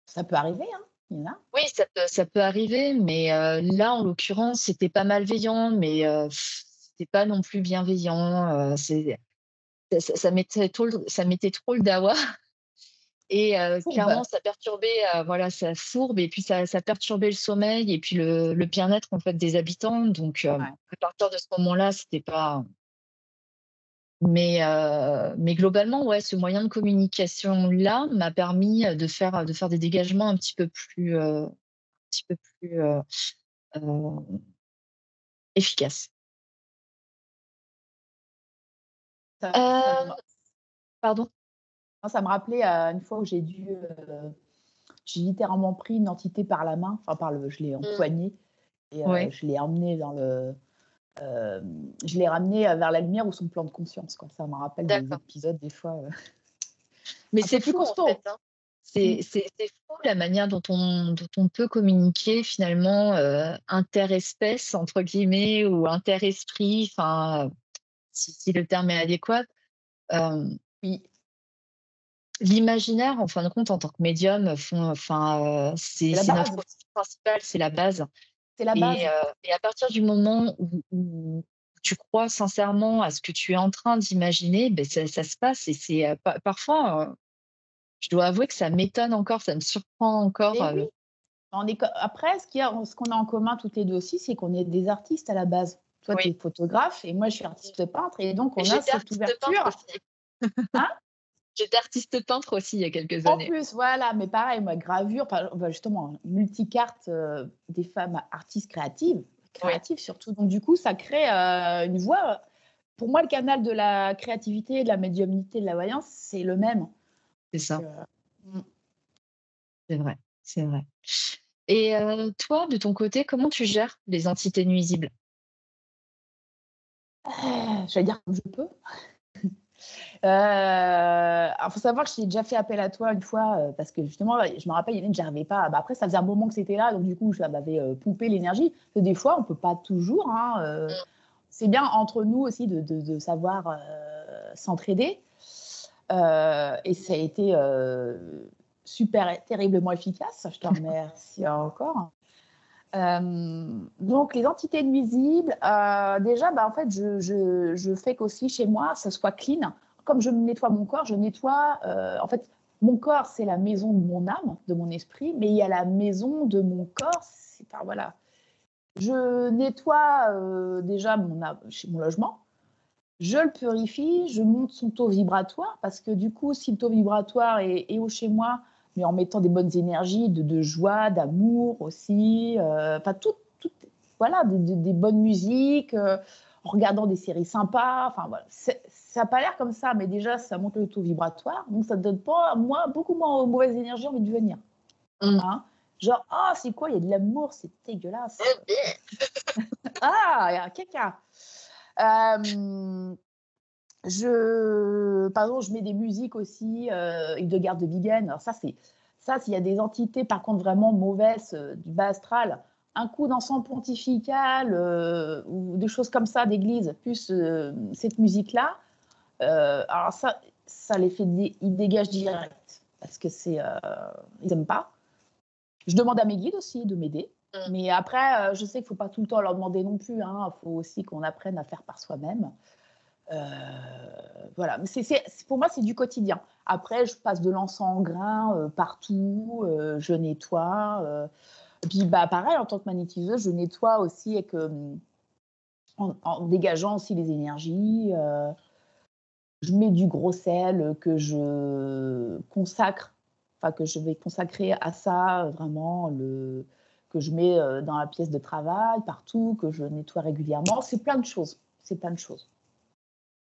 Ça peut arriver, hein, il y en a. oui, ça peut arriver, mais là en l'occurrence c'était pas malveillant, mais c'était pas non plus bienveillant. Ça mettait trop le dawa. Et Fourbe. clairement, ça perturbait, voilà, ça fourbe et puis ça perturbait le sommeil et puis le bien-être, en fait, des habitants. Donc Ouais. à partir de ce moment-là, c'était pas mais globalement, ouais, ce moyen de communication-là m'a permis, de faire des dégagements un petit peu plus, heu, efficaces. Ça me Pardon? moi, ça me rappelait, une fois où j'ai littéralement pris une entité par la main, enfin je l'ai Mmh. empoignée et Ouais, je l'ai emmenée je l'ai ramenée, vers la lumière ou son plan de conscience, quoi. Ça me rappelle des d'accord. épisodes des fois, Mais un peu c'est plus fou, en fait, costauds. hein. Mmh. C'est fou la manière dont on peut communiquer finalement, «interespèces» entre guillemets ou interesprit, enfin, si le terme est adéquat. Hem, Oui, L'imaginaire, en fin de compte, en tant que médium, c'est la c'est notre base, outil principal, c'est la base c'est la base. et à partir du moment où tu crois sincèrement à ce que tu es en train d'imaginer, ça se passe et c'est, parfois, je dois avouer que ça m'étonne encore, ça me surprend encore, Et oui, on est co après ce qu'on a en commun toutes les 2 aussi, c'est qu'on est des artistes à la base. Toi, tu oui. es photographe et moi, je suis artiste peintre et donc Et on a j'étais cette artiste peintre ouverture. aussi. Hein? J'étais artiste peintre aussi il y a quelques En années. plus, voilà, mais pareil, moi, gravure, enfin, bah, justement, multicarte, des femmes artistes Oui, créatives surtout. Donc du coup, ça crée, une voie. Pour moi, le canal de la créativité, de la médiumnité, de la voyance, c'est le même. c'est Donc, ça, mmh, c'est vrai, c'est vrai. Et toi, de ton côté, comment tu gères les entités nuisibles? j'allais dire comme je peux. Alors faut savoir que j'ai déjà fait appel à toi une fois, parce que justement, je me rappelle, il y en a une, j'arrivais pas après ça faisait un moment que c'était là, donc du coup, ça m'avait, pompé l'énergie. Parce que des fois, on peut pas toujours, hein, Mmh, c'est bien entre nous aussi de savoir, s'entraider, et ça a été, super, terriblement efficace. Je te remercie encore. Donc, les entités nuisibles, déjà, en fait, je fais qu'aussi chez moi, ça soit clean. Comme je nettoie mon corps, je nettoie. En fait, mon corps, c'est la maison de mon âme, de mon esprit, mais il y a la maison de mon corps. Enfin, voilà. Je nettoie déjà chez mon logement. Je le purifie, je monte son taux vibratoire parce que du coup, si le taux vibratoire est haut chez moi, mais en mettant des bonnes énergies, de joie, d'amour aussi, enfin voilà, des bonnes musiques, en regardant des séries sympas, enfin voilà, ça n'a pas l'air comme ça, mais déjà ça monte le taux vibratoire, donc ça ne donne pas beaucoup moins mauvaises énergies envie de venir. Hein. Genre, c'est quoi, il y a de l'amour, c'est dégueulasse. Il y a un caca. Par exemple, je mets des musiques aussi, Hildegard de Bingen. Alors ça, s'il y a des entités, par contre, vraiment mauvaises du bas astral, un coup d'encens pontifical ou des choses comme ça d'église, plus cette musique-là, alors ça les fait, ils dégagent direct parce que ils n'aiment pas. Je demande à mes guides aussi de m'aider. Mais après, je sais qu'il ne faut pas tout le temps leur demander non plus. Il faut aussi qu'on apprenne à faire par soi-même. Voilà. Pour moi, c'est du quotidien. Après, je passe de l'encens en grain partout. Je nettoie. Puis, pareil, en tant que magnétiseuse, je nettoie aussi en dégageant aussi les énergies. Je mets du gros sel que je consacre, que je vais consacrer à ça, vraiment, que je mets dans la pièce de travail, partout, que je nettoie régulièrement. C'est plein de choses.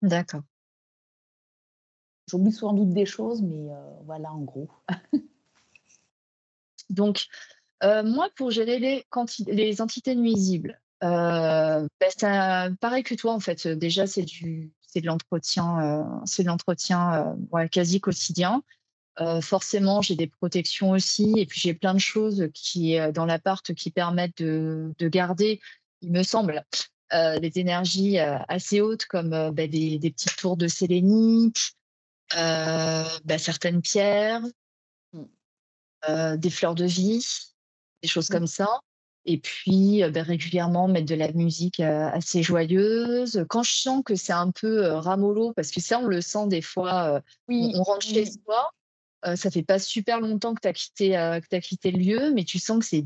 D'accord. J'oublie sans doute des choses, mais voilà, en gros. Donc, moi, pour gérer les entités nuisibles, ça, pareil que toi, en fait, déjà, c'est de l'entretien ouais, quasi quotidien. Forcément, j'ai des protections aussi, et puis j'ai plein de choses dans l'appart qui permettent de garder, il me semble, des énergies assez hautes, comme des petites tours de sélénite, certaines pierres, des fleurs de vie, des choses comme ça. Et puis, régulièrement, mettre de la musique assez joyeuse. Quand je sens que c'est un peu ramollo, parce que ça, on le sent des fois, on rentre chez soi, ça fait pas super longtemps que tu as quitté le lieu, mais tu sens que c'est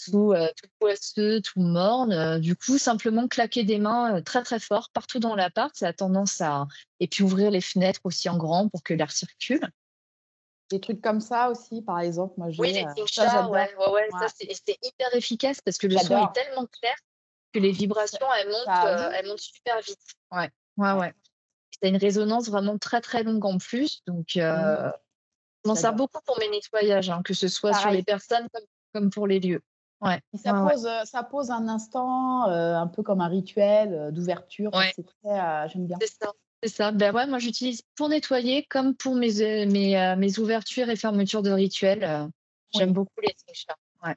tout poisseux, tout morne. Du coup, simplement claquer des mains très, très fort partout dans l'appart, ça a tendance à... Et puis ouvrir les fenêtres aussi en grand pour que l'air circule. Des trucs comme ça aussi, par exemple, moi Oui, j'ai. les Ça, tingsha, j'adore. ouais. Ça, c'est hyper efficace parce que le son est tellement clair que les vibrations, elles montent super vite. Ouais. C'est une résonance vraiment très, très longue en plus. Donc, je m'en sers beaucoup pour mes nettoyages, que ce soit sur les personnes comme pour les lieux. Ouais. Ça pose un instant, un peu comme un rituel d'ouverture. Ouais. C'est très, j'aime bien. C'est ça. Moi, j'utilise pour nettoyer comme pour mes ouvertures et fermetures de rituels. J'aime beaucoup les tingsha. Ouais.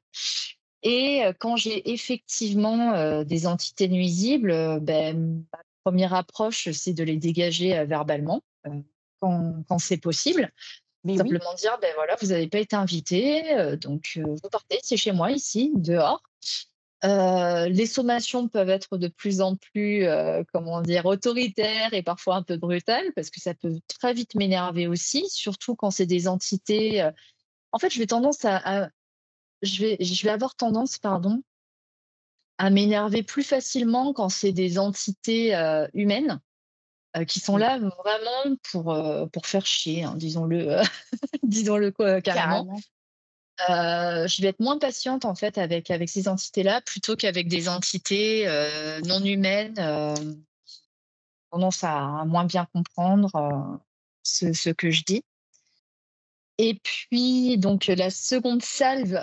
Et quand j'ai effectivement des entités nuisibles, ma première approche, c'est de les dégager verbalement quand c'est possible. Simplement dire, voilà, vous n'avez pas été invité, donc vous partez, c'est chez moi ici, dehors. Les sommations peuvent être de plus en plus, autoritaires et parfois un peu brutales, parce que ça peut très vite m'énerver aussi, surtout quand c'est des entités. En fait, je vais avoir tendance, pardon, à m'énerver plus facilement quand c'est des entités humaines qui sont là vraiment pour faire chier, disons-le, disons-le carrément. Je vais être moins patiente en fait avec ces entités-là plutôt qu'avec des entités non humaines, tendance à moins bien comprendre ce que je dis. Et puis, donc, la seconde salve,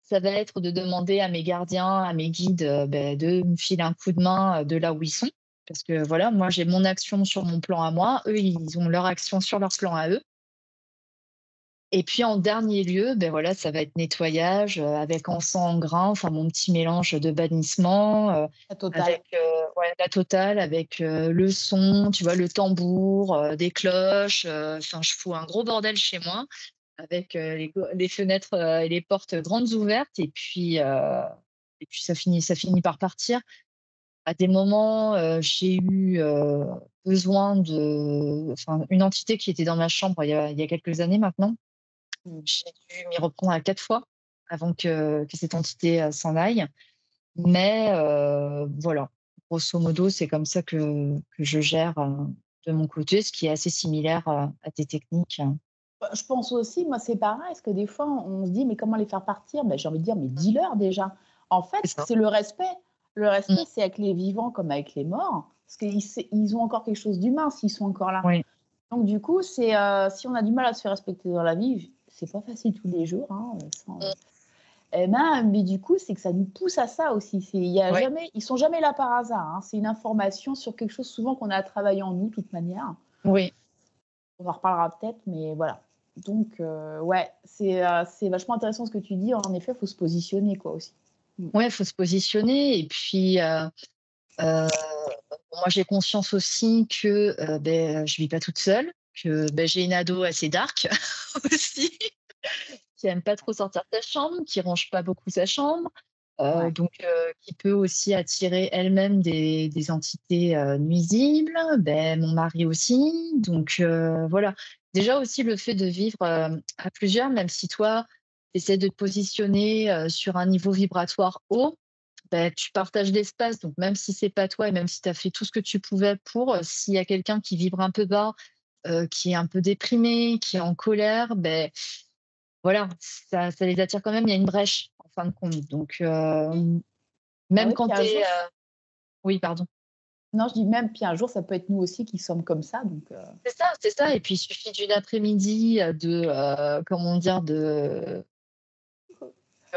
ça va être de demander à mes gardiens, à mes guides, de me filer un coup de main de là où ils sont. Parce que voilà, moi, j'ai mon action sur mon plan à moi. Eux, ils ont leur action sur leur plan à eux. Et puis, en dernier lieu, voilà, ça va être nettoyage avec encens en grain, enfin, mon petit mélange de bannissement. ouais, la totale avec, le son, tu vois, le tambour, des cloches, enfin, je fous un gros bordel chez moi avec, les fenêtres, et les portes grandes ouvertes et puis ça finit par partir. À des moments, j'ai eu, besoin de enfin, une entité qui était dans ma chambre il y a quelques années maintenant. Mmh. J'ai dû m'y reprendre à 4 fois avant que cette entité, s'en aille. Mais voilà, grosso modo, c'est comme ça que je gère, de mon côté, ce qui est assez similaire, à tes techniques. Bah, je pense aussi, moi, c'est pareil, parce que des fois, on se dit: «Mais comment les faire partir?» Ben, j'ai envie de dire: «Mais dis-leur déjà». En fait, C'est ça. c'est le respect. Le Mmh, respect, c'est avec les vivants comme avec les morts, parce qu'ils ont encore quelque chose d'humain s'ils sont encore là. oui, Donc du coup, si on a du mal à se faire respecter dans la vie, c'est pas facile tous les jours, hein, mmh, et ben, mais du coup, c'est que ça nous pousse à ça aussi. Il y a ouais, jamais ils sont jamais là par hasard, hein. C'est une information sur quelque chose souvent qu'on a à travailler en nous, de toute manière. oui. On en reparlera peut-être, mais voilà. Donc ouais, c'est vachement intéressant ce que tu dis. En effet, il faut se positionner quoi aussi. Mmh. Ouais, faut se positionner et puis, heu, moi, j'ai conscience aussi que, je vis pas toute seule, que, j'ai une ado assez dark aussi, qui aime pas trop sortir de sa chambre, qui range pas beaucoup sa chambre, Ouais. donc qui peut aussi attirer elle-même des entités, nuisibles. Mon mari aussi, donc voilà. Déjà aussi le fait de vivre, à plusieurs, même si toi, tu essaies de te positionner, sur un niveau vibratoire haut, tu partages l'espace, donc même si c'est pas toi et même si tu as fait tout ce que tu pouvais pour, s'il y a quelqu'un qui vibre un peu bas, qui est un peu déprimé, qui est en colère, voilà, ça les attire quand même, il y a une brèche en fin de compte. Donc Bah même oui, quand puis tu un es, jour oui, pardon. non, je dis même, puis un jour, ça peut être nous aussi qui sommes comme ça, donc C'est ça et puis il suffit d'une après-midi, comment dire? De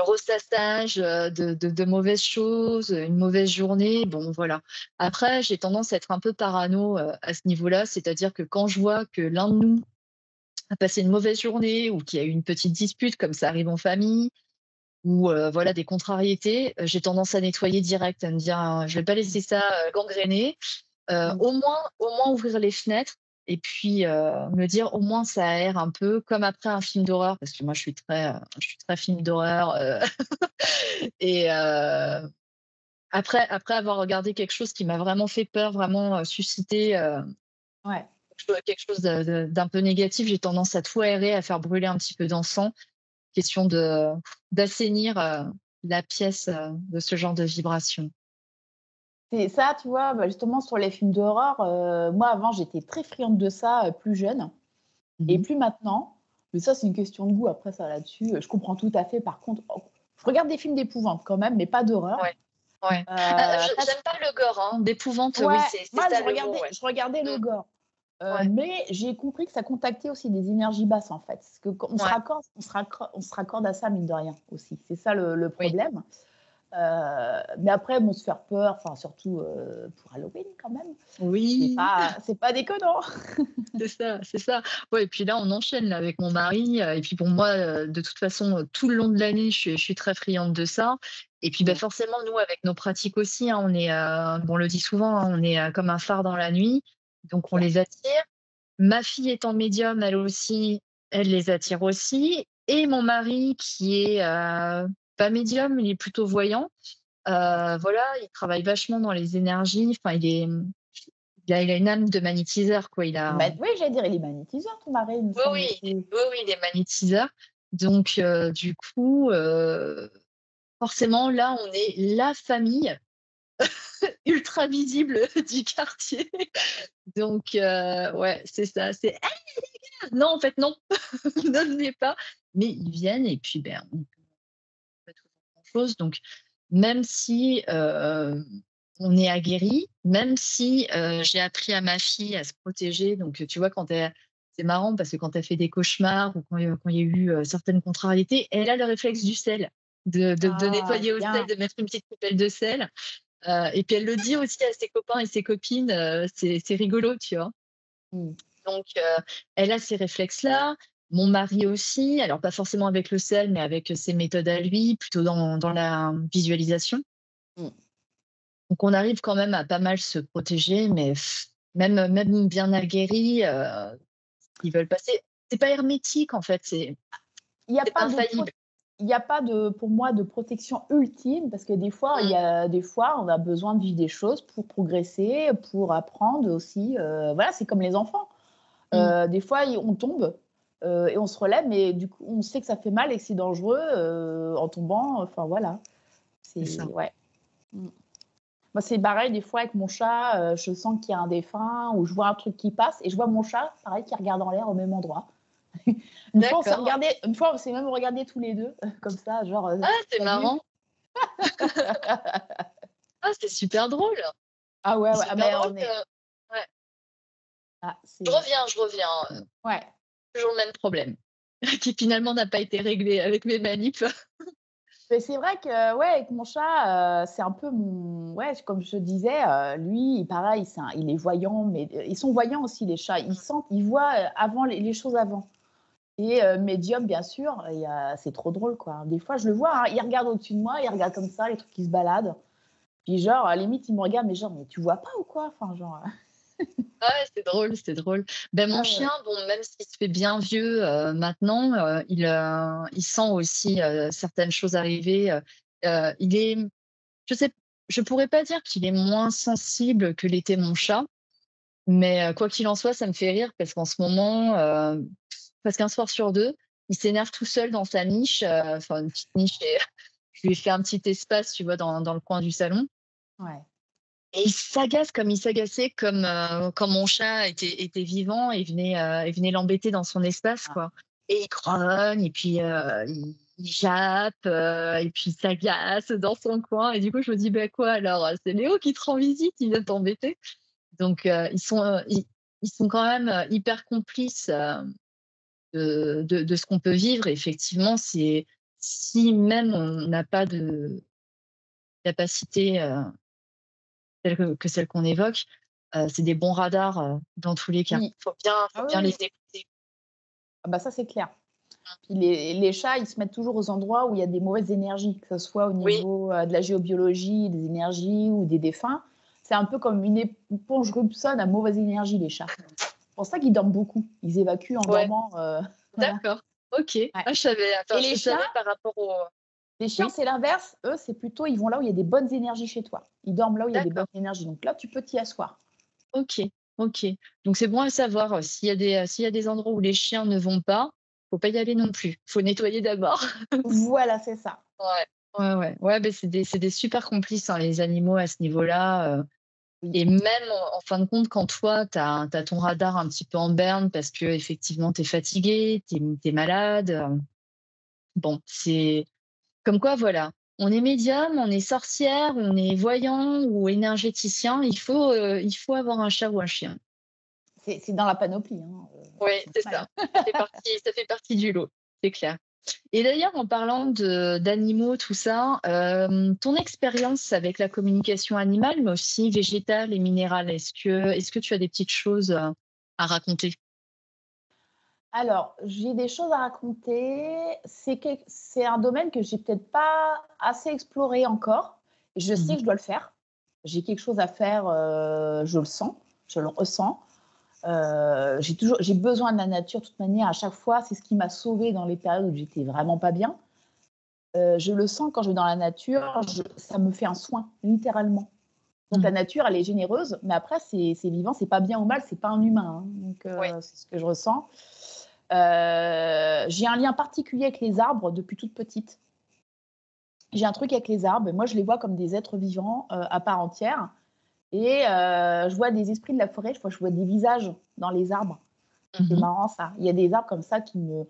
ressassage, de mauvaises choses, une mauvaise journée, bon voilà. Après, j'ai tendance à être un peu parano, à ce niveau-là, c'est-à-dire que quand je vois que l'un de nous a passé une mauvaise journée ou qu'il y a eu une petite dispute comme ça arrive en famille ou voilà des contrariétés, j'ai tendance à nettoyer direct, à me dire: «Je vais pas mmh, laisser ça, gangréner». mmh. Au moins ouvrir les fenêtres et puis, me dire: «Au moins ça aère un peu», comme après un film d'horreur, parce que moi je suis très film d'horreur, et après avoir regardé quelque chose qui m'a vraiment fait peur, vraiment, suscité, Ouais. quelque chose d'un peu négatif, j'ai tendance à tout aérer, à faire brûler un petit peu d'encens, question d'assainir, la pièce, de ce genre de vibration. C'est ça, tu vois? Bah, justement sur les films d'horreur, moi avant j'étais très friande de ça, plus jeune et Mmh. plus maintenant. Mais ça, c'est une question de goût après ça là-dessus, je comprends tout à fait. Par contre, je regarde des films d'épouvante quand même, mais pas d'horreur. Ouais, ouais. Parce J'aime pas le gore, hein, d'épouvante, oui, Ouais, c'est moi ça le mot, ouais. je regardais le Mmh, gore, ouais, mais j'ai compris que ça contactait aussi des énergies basses en fait. Parce que quand ouais, on se raccorde à ça mine de rien aussi. C'est ça le oui. problème. Mais après bon, se faire peur, enfin surtout, pour Halloween quand même, Oui, c'est pas déconnant. c'est ça, c'est ça. Ouais et puis là, on enchaîne là avec mon mari, et puis bon moi, de toute façon, tout le long de l'année, je suis très friande de ça et puis, Mmh, forcément, nous, avec nos pratiques aussi, hein, on est, on le dit souvent, hein, on est, comme un phare dans la nuit, donc on clair. les attire. Ma fille étant médium, elle aussi, elle les attire aussi et mon mari qui est, pas médium, il est plutôt voyant, voilà, il travaille vachement dans les énergies, enfin il a une âme de magnétiseur quoi, il a Oui, j'allais dire, il est magnétiseur ton mari, il me oui, semble oui, aussi. oui, oui, il est magnétiseur donc du coup, forcément là, on est la famille ultra visible du quartier donc ouais, c'est ça, c'est: «Hey les gars!» non, en fait, non, ne venez pas, mais ils viennent et puis, on peut pas tout faire grand-chose donc même si, on est aguerris, même si, j'ai appris à ma fille à se protéger donc tu vois, c'est marrant parce que quand elle fait des cauchemars ou quand il y a eu, certaines contrariétés, elle a le réflexe du sel, de Ah, nettoyer au sel, bien. de mettre une petite poubelle de sel, et puis elle le dit aussi à ses copains et ses copines, c'est rigolo, tu vois? Mmh. Donc elle a ces réflexes-là, mon mari aussi, alors pas forcément avec le sel, mais avec ses méthodes à lui, plutôt dans la visualisation. Mmh. Donc on arrive quand même à pas mal se protéger, mais même bien aguerris, ils veulent passer. C'est pas hermétique en fait, Il n'y a c'est pas pas de pro infaillible. il y a pas de pour moi, de protection ultime parce que des fois, il Mmh, y a des fois, on a besoin de vivre des choses pour progresser, pour apprendre aussi, voilà, c'est comme les enfants. mmh, Des fois, on tombe, et on se relève, mais du coup, on sait que ça fait mal et que c'est dangereux, en tombant, enfin voilà. c'est C'est ça. ouais. Mmh. Moi, c'est pareil des fois avec mon chat, je sens qu'il y a un défunt ou je vois un truc qui passe et je vois mon chat, pareil, qui regarde en l'air au même endroit. D'accord. Une fois, on s'est même regardés tous les 2 comme ça, genre, Ah, c'est «Tu vu?» marrant. Ah, c'est super drôle. Ah ouais, C'est ouais, ah super mais drôle on que est ouais. ah Je c'est reviens, je reviens, ouais. toujours le même problème qui finalement n'a pas été réglé avec mes manips. Mais c'est vrai que, ouais, avec mon chat, c'est un peu mon ouais, comme je te disais, lui, pareil, il est voyant, mais ils sont voyants aussi les chats. Ils voient, avant les choses avant et médium bien sûr et c'est trop drôle, quoi. Des fois, je le vois, hein, il regarde au-dessus de moi, il regarde comme ça les trucs qui se baladent. Puis genre, à la limite, il me regarde, mais genre: «Mais tu vois pas ou quoi?» Enfin genre, Ouais, c'est drôle, c'est drôle. Ben, mon ah ouais. chien, bon, même s'il se fait bien vieux, maintenant, il sent aussi, certaines choses arriver, il est je sais je pourrais pas dire qu'il est moins sensible que l'était mon chat, mais quoi qu'il en soit, ça me fait rire parce qu'en ce moment, presque un soir sur 2, il s'énerve tout seul dans sa niche, enfin une petite niche et je lui ai fait un petit espace, tu vois, dans le coin du salon. Ouais. Et il s'agace comme il s'agaçait quand mon chat était vivant et venait l'embêter dans son espace, Ah. quoi. Et il grogne et puis, il jappe, et puis il s'agace dans son coin et du coup, je me dis: «Bah, quoi alors? C'est Léo qui te rend visite, il vient t'embêter». Donc ils sont quand même, hyper complices, de ce qu'on peut vivre et effectivement, c'est si même on n'a pas de capacité, celle qu'on évoque, c'est des bons radars, dans tous les cas. Oui. Faut Ah oui, bien les oui. écouter. Ah bah ça, c'est clair. Puis les chats, ils se mettent toujours aux endroits où il y a des mauvaises énergies, que ce soit au Oui, niveau, de la géobiologie, des énergies ou des défunts. C'est un peu comme une éponge Rubson à mauvaise énergie, les chats. C'est pour ça qu'ils dorment beaucoup. Ils évacuent en ouais, dormant, voilà. d'accord. OK. Ouais. Ah, je savais Et attends, les je chiens savais par rapport au les chiens, oui, c'est l'inverse. Eux, c'est plutôt ils vont là où il y a des bonnes énergies chez toi. Ils dorment là où il y a des bonnes d'accord. énergies. Donc là, tu peux t'y asseoir. OK, OK. Donc c'est bon à savoir, s'il y a des endroits où les chiens ne vont pas, faut pas y aller non plus. Faut nettoyer d'abord. Voilà, c'est ça. Ouais. Ouais, ouais. Ouais, beh, c'est des super complices, hein, les animaux à ce niveau-là, Oui. et même en fin de compte, quand toi, tu as ton radar un petit peu en berne parce qu'effectivement tu es fatigué, tu es malade, bon, c'est comme quoi, voilà, on est médium, on est sorcière, on est voyant ou énergéticien, il faut avoir un chat ou un chien. C'est dans la panoplie, hein, Oui, c'est c'est normal, ça. hein. Ça fait partie du lot, c'est clair. Et d'ailleurs, en parlant d'animaux, tout ça, ton expérience avec la communication animale, mais aussi végétale et minérale, est-ce que tu as des petites choses, à raconter? Alors, j'ai des choses à raconter. C'est un domaine que j'ai peut-être pas assez exploré encore. Je sais Mmh. que je dois le faire. J'ai quelque chose à faire, je le sens, je le ressens. J'ai besoin de la nature de toute manière à chaque fois. C'est ce qui m'a sauvée dans les périodes où j'étais vraiment pas bien. Je le sens quand je vais dans la nature, ça me fait un soin, littéralement. Donc la Mmh. nature, elle est généreuse, mais après, c'est vivant, c'est pas bien ou mal, c'est pas un humain, hein. Donc Oui. c'est ce que je ressens. J'ai un lien particulier avec les arbres depuis toute petite. J'ai un truc avec les arbres. Moi, je les vois comme des êtres vivants à part entière. Et je vois des esprits de la forêt. Je vois des visages dans les arbres. C'est Mmh. marrant ça. Il y a des arbres comme ça qui me.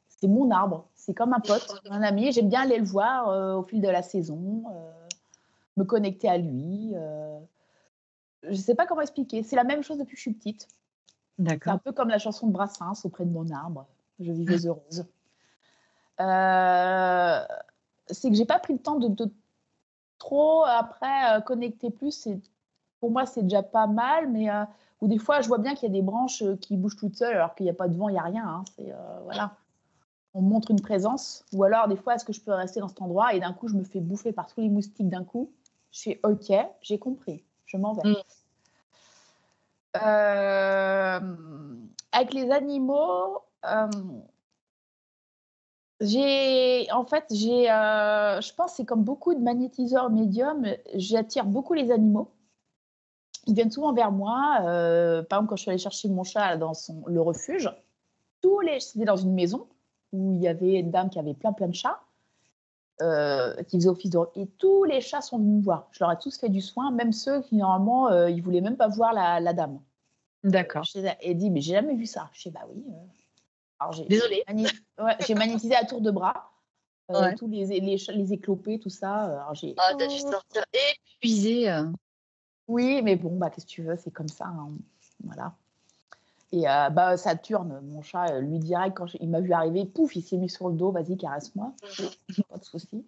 C'est mon arbre. C'est comme un pote, un ami. J'aime bien aller le voir au fil de la saison, me connecter à lui. Je ne sais pas comment expliquer. C'est la même chose depuis que je suis petite. C'est un D'accord. peu comme la chanson de Brassens auprès de mon arbre. Je vivais heureuse. Euh, c'est que j'ai pas pris le temps de trop après connecter plus. Pour moi, c'est déjà pas mal, mais ou des fois, je vois bien qu'il y a des branches qui bougent toutes seules alors qu'il n'y a pas de vent, il n'y a rien, hein. Voilà, on montre une présence. Ou alors, des fois, est-ce que je peux rester dans cet endroit et d'un coup, je me fais bouffer par tous les moustiques d'un coup. Je fais OK, j'ai compris, je m'en vais. Mm. Avec les animaux, je pense que c'est comme beaucoup de magnétiseurs médiums, j'attire beaucoup les animaux. Ils viennent souvent vers moi. Par exemple, quand je suis allée chercher mon chat dans le refuge, c'était dans une maison où il y avait une dame qui avait plein de chats, qui faisait office de... Et tous les chats sont venus me voir. Je leur ai tous fait du soin, même ceux qui, normalement, ils ne voulaient même pas voir la dame. D'accord. Et dit, mais j'ai jamais vu ça. Je dis, bah oui. Alors, Désolée. j'ai magnétisé à tour de bras. Ouais. Tous les éclopés, tout ça. Alors Ah, t'as dû sortir épuisée. Oui, mais bon, bah, qu'est-ce que tu veux, c'est comme ça. Hein. Voilà. Et Saturne, mon chat, lui direct, quand il m'a vu arriver, pouf, il s'est mis sur le dos, vas-y, caresse-moi. Pas de souci.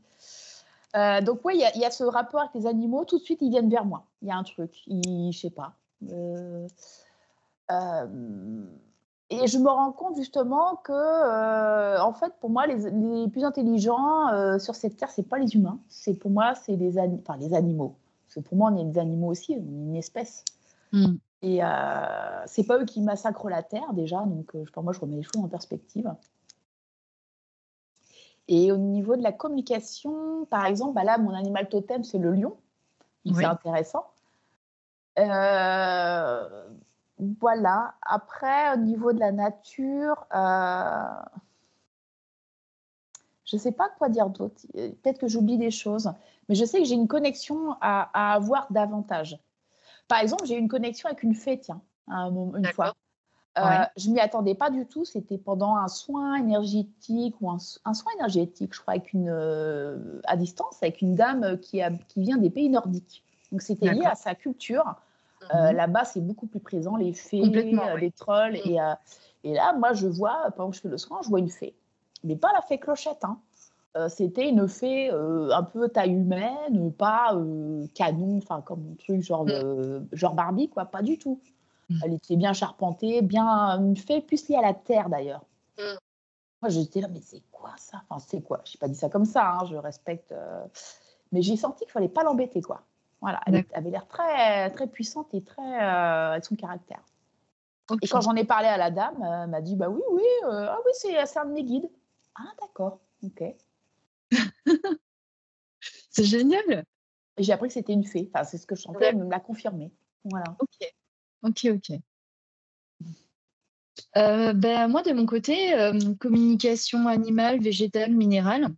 Donc, oui, il y a ce rapport avec les animaux, tout de suite, ils viennent vers moi. Il y a un truc, je sais pas. Et je me rends compte justement que, en fait, pour moi, les plus intelligents sur cette terre, c'est pas les humains. Pour moi, c'est les animaux. Parce que pour moi, on est des animaux aussi, on est une espèce. Mm. Et c'est pas eux qui massacrent la terre déjà, donc moi, je remets les choses en perspective. Et au niveau de la communication, par exemple, là, mon animal totem, c'est le lion. Donc, c'est intéressant. Voilà. Après, au niveau de la nature, je ne sais pas quoi dire d'autre. Peut-être que j'oublie des choses. Mais je sais que j'ai une connexion à avoir davantage. Par exemple, j'ai eu une connexion avec une fée, tiens, une fois. Je ne m'y attendais pas du tout. C'était pendant un soin énergétique ou un soin énergétique, je crois, à distance, avec une dame qui vient des pays nordiques. Donc, c'était lié à sa culture. Là-bas, c'est beaucoup plus présent, les fées, les trolls. Et là, moi, pendant que je fais le soin, je vois une fée. Mais pas la fée Clochette. Hein. C'était une fée un peu taille humaine, pas canon, enfin comme un truc genre Barbie, quoi, pas du tout. Elle était bien charpentée, bien une fée plus liée à la terre d'ailleurs. Moi, j'étais là, mais c'est quoi ça? Enfin, c'est quoi? Je n'ai pas dit ça comme ça, hein, je respecte. Mais j'ai senti qu'il ne fallait pas l'embêter, quoi. Voilà, elle avait l'air très, très puissante et très avec son caractère. Et quand j'en ai parlé à la dame, elle m'a dit, bah oui, c'est un de mes guides. Ah, d'accord, ok. C'est génial. Et j'ai appris que c'était une fée. Enfin, c'est ce que je sentais, elle me l'a confirmé. Voilà. Ok. Moi, de mon côté, communication animale, végétale, minérale.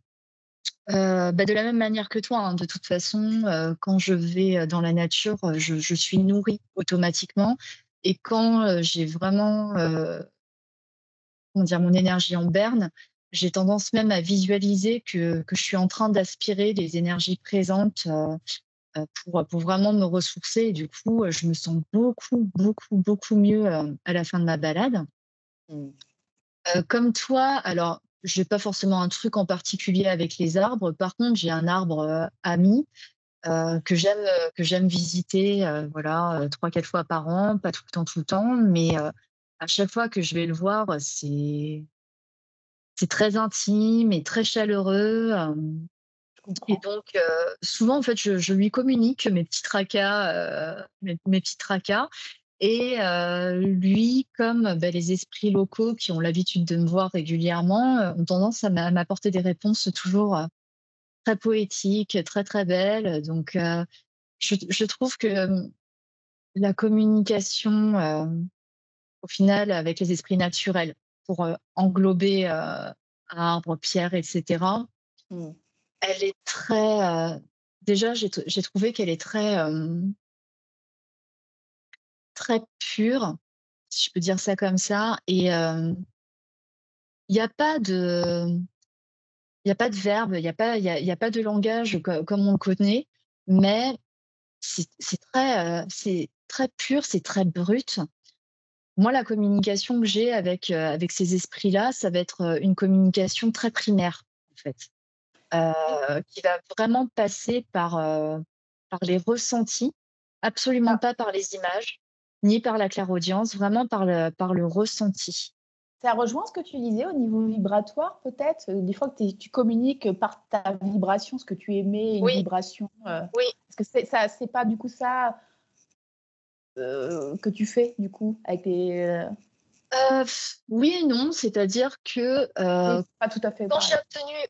De la même manière que toi, hein, de toute façon, quand je vais dans la nature, je suis nourrie automatiquement. Et quand j'ai vraiment mon énergie en berne, j'ai tendance même à visualiser que je suis en train d'aspirer les énergies présentes pour vraiment me ressourcer. Et du coup, je me sens beaucoup mieux à la fin de ma balade. Comme toi, alors, je n'ai pas forcément un truc en particulier avec les arbres. Par contre, j'ai un arbre ami que j'aime visiter 3-4 fois par an, pas tout le temps, mais à chaque fois que je vais le voir, c'est très intime et très chaleureux. Je comprends. Et donc, souvent, en fait, je lui communique mes petits tracas, mes petits tracas. Et lui, comme les esprits locaux qui ont l'habitude de me voir régulièrement, ont tendance à m'apporter des réponses toujours très poétiques, très, très belles. Donc, je trouve que la communication, au final, avec les esprits naturels, pour englober arbres, pierres, etc., elle est très... déjà, j'ai trouvé qu'elle est très pure, si je peux dire ça comme ça. Et il n'y a pas de, il y a pas de verbe, il y a pas de langage comme on le connaît, mais c'est très pur, c'est très brut. Moi, la communication que j'ai avec ces esprits-là, ça va être une communication très primaire, en fait, qui va vraiment passer par les ressentis, absolument pas par les images, ni par la clairaudience, vraiment par le ressenti. Ça rejoint ce que tu disais au niveau vibratoire, peut-être. Des fois que tu communiques par ta vibration, ce que tu émets, une Oui, vibration. oui. Parce que c'est pas du coup ça que tu fais du coup avec les. Oui et non, c'est-à-dire que Oui, c'est pas tout à fait pareil.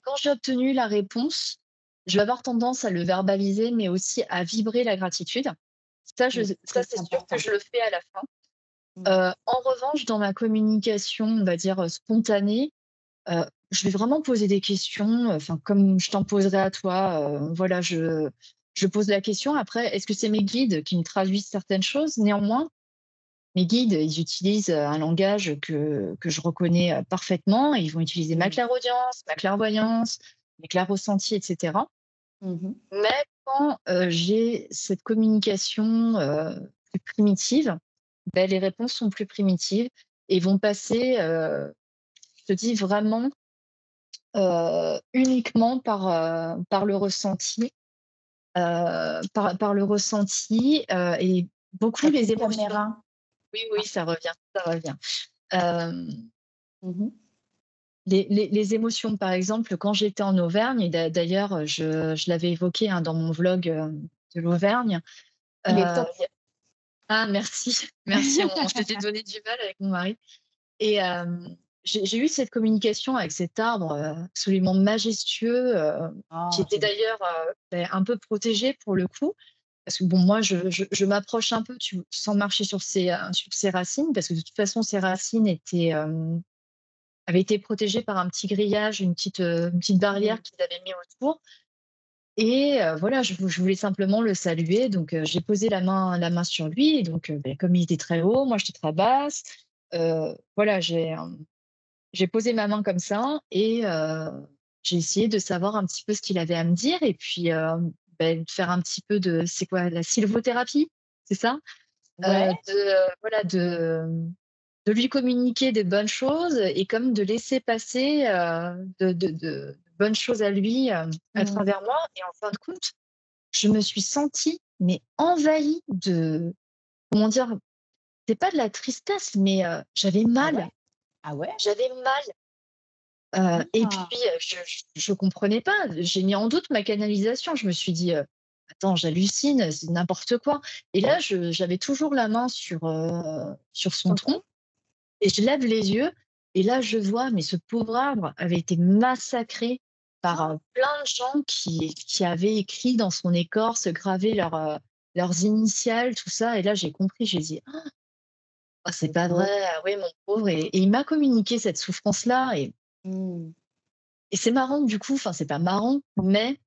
quand j'ai obtenu la réponse, je vais avoir tendance à le verbaliser, mais aussi à vibrer la gratitude. Oui, Ça c'est c'est sûr que important. je le fais à la fin. Mm. En revanche, dans ma communication, on va dire, spontanée, je vais vraiment poser des questions, enfin, comme je t'en poserai à toi, voilà, je pose la question. Après, est-ce que c'est mes guides qui me traduisent certaines choses? Néanmoins, mes guides, ils utilisent, un langage que je reconnais, parfaitement. Ils vont utiliser ma Mm. clairaudience, ma clairvoyance, mes clairs-ressentis et cetera. Mhm. Mais quand, j'ai cette communication, plus primitive, beh, les réponses sont plus primitives et vont passer, je te dis vraiment, uniquement par le ressenti, par le ressenti, et beaucoup La les petite émotions. caméra. Oui, Ah. oui, ça revient, ça revient. Hem, Mhm. les émotions, par exemple, quand j'étais en Auvergne et d'ailleurs, je l'avais évoqué, hein, dans mon vlog, de l'Auvergne, Il est heu, top. ah merci, merci, on s'était donné du mal avec mon mari et j'ai eu cette communication avec cet arbre, absolument majestueux, qui Ah, était j'aime. d'ailleurs, un peu protégé pour le coup. Parce que bon, moi, je m'approche un peu, sans marcher sur ses racines, parce que de toute façon, ses racines avaient été protégées par un petit grillage, une petite barrière Mm. qu'ils avaient mis autour. Et voilà, je voulais simplement le saluer, donc j'ai posé la main sur lui. Et donc, comme il était très haut, moi j'étais très basse. Voilà, j'ai posé ma main comme ça et j'ai essayé de savoir un petit peu ce qu'il avait à me dire. Et puis, de faire un petit peu de, c'est quoi, la sylvothérapie, c'est ça? Ouais. Voilà, de lui communiquer des bonnes choses et comme de laisser passer, de bonnes choses à lui, à Mm. travers moi. Et en fin de compte, je me suis sentie, mais envahie de, comment dire? C'est pas de la tristesse, mais j'avais Ah mal, ouais? Ah ouais? j'avais mal. Et Ah. puis, je comprenais pas. J'ai mis en doute ma canalisation. Je me suis dit, «Attends, j'hallucine, c'est n'importe quoi». Et là, j'avais toujours la main sur son Sur le tronc tronc? et je lève les yeux et là, je vois, mais ce pauvre arbre avait été massacré par, Ah. plein de gens qui avaient écrit dans son écorce, gravé leurs initiales, tout ça. Et là, j'ai compris, j'ai dit: «Oh, c'est Le pas vrai, pauvre. ah ouais, mon pauvre». Et il m'a communiqué cette souffrance-là. Mm. Et c'est marrant du coup, enfin c'est pas marrant, mais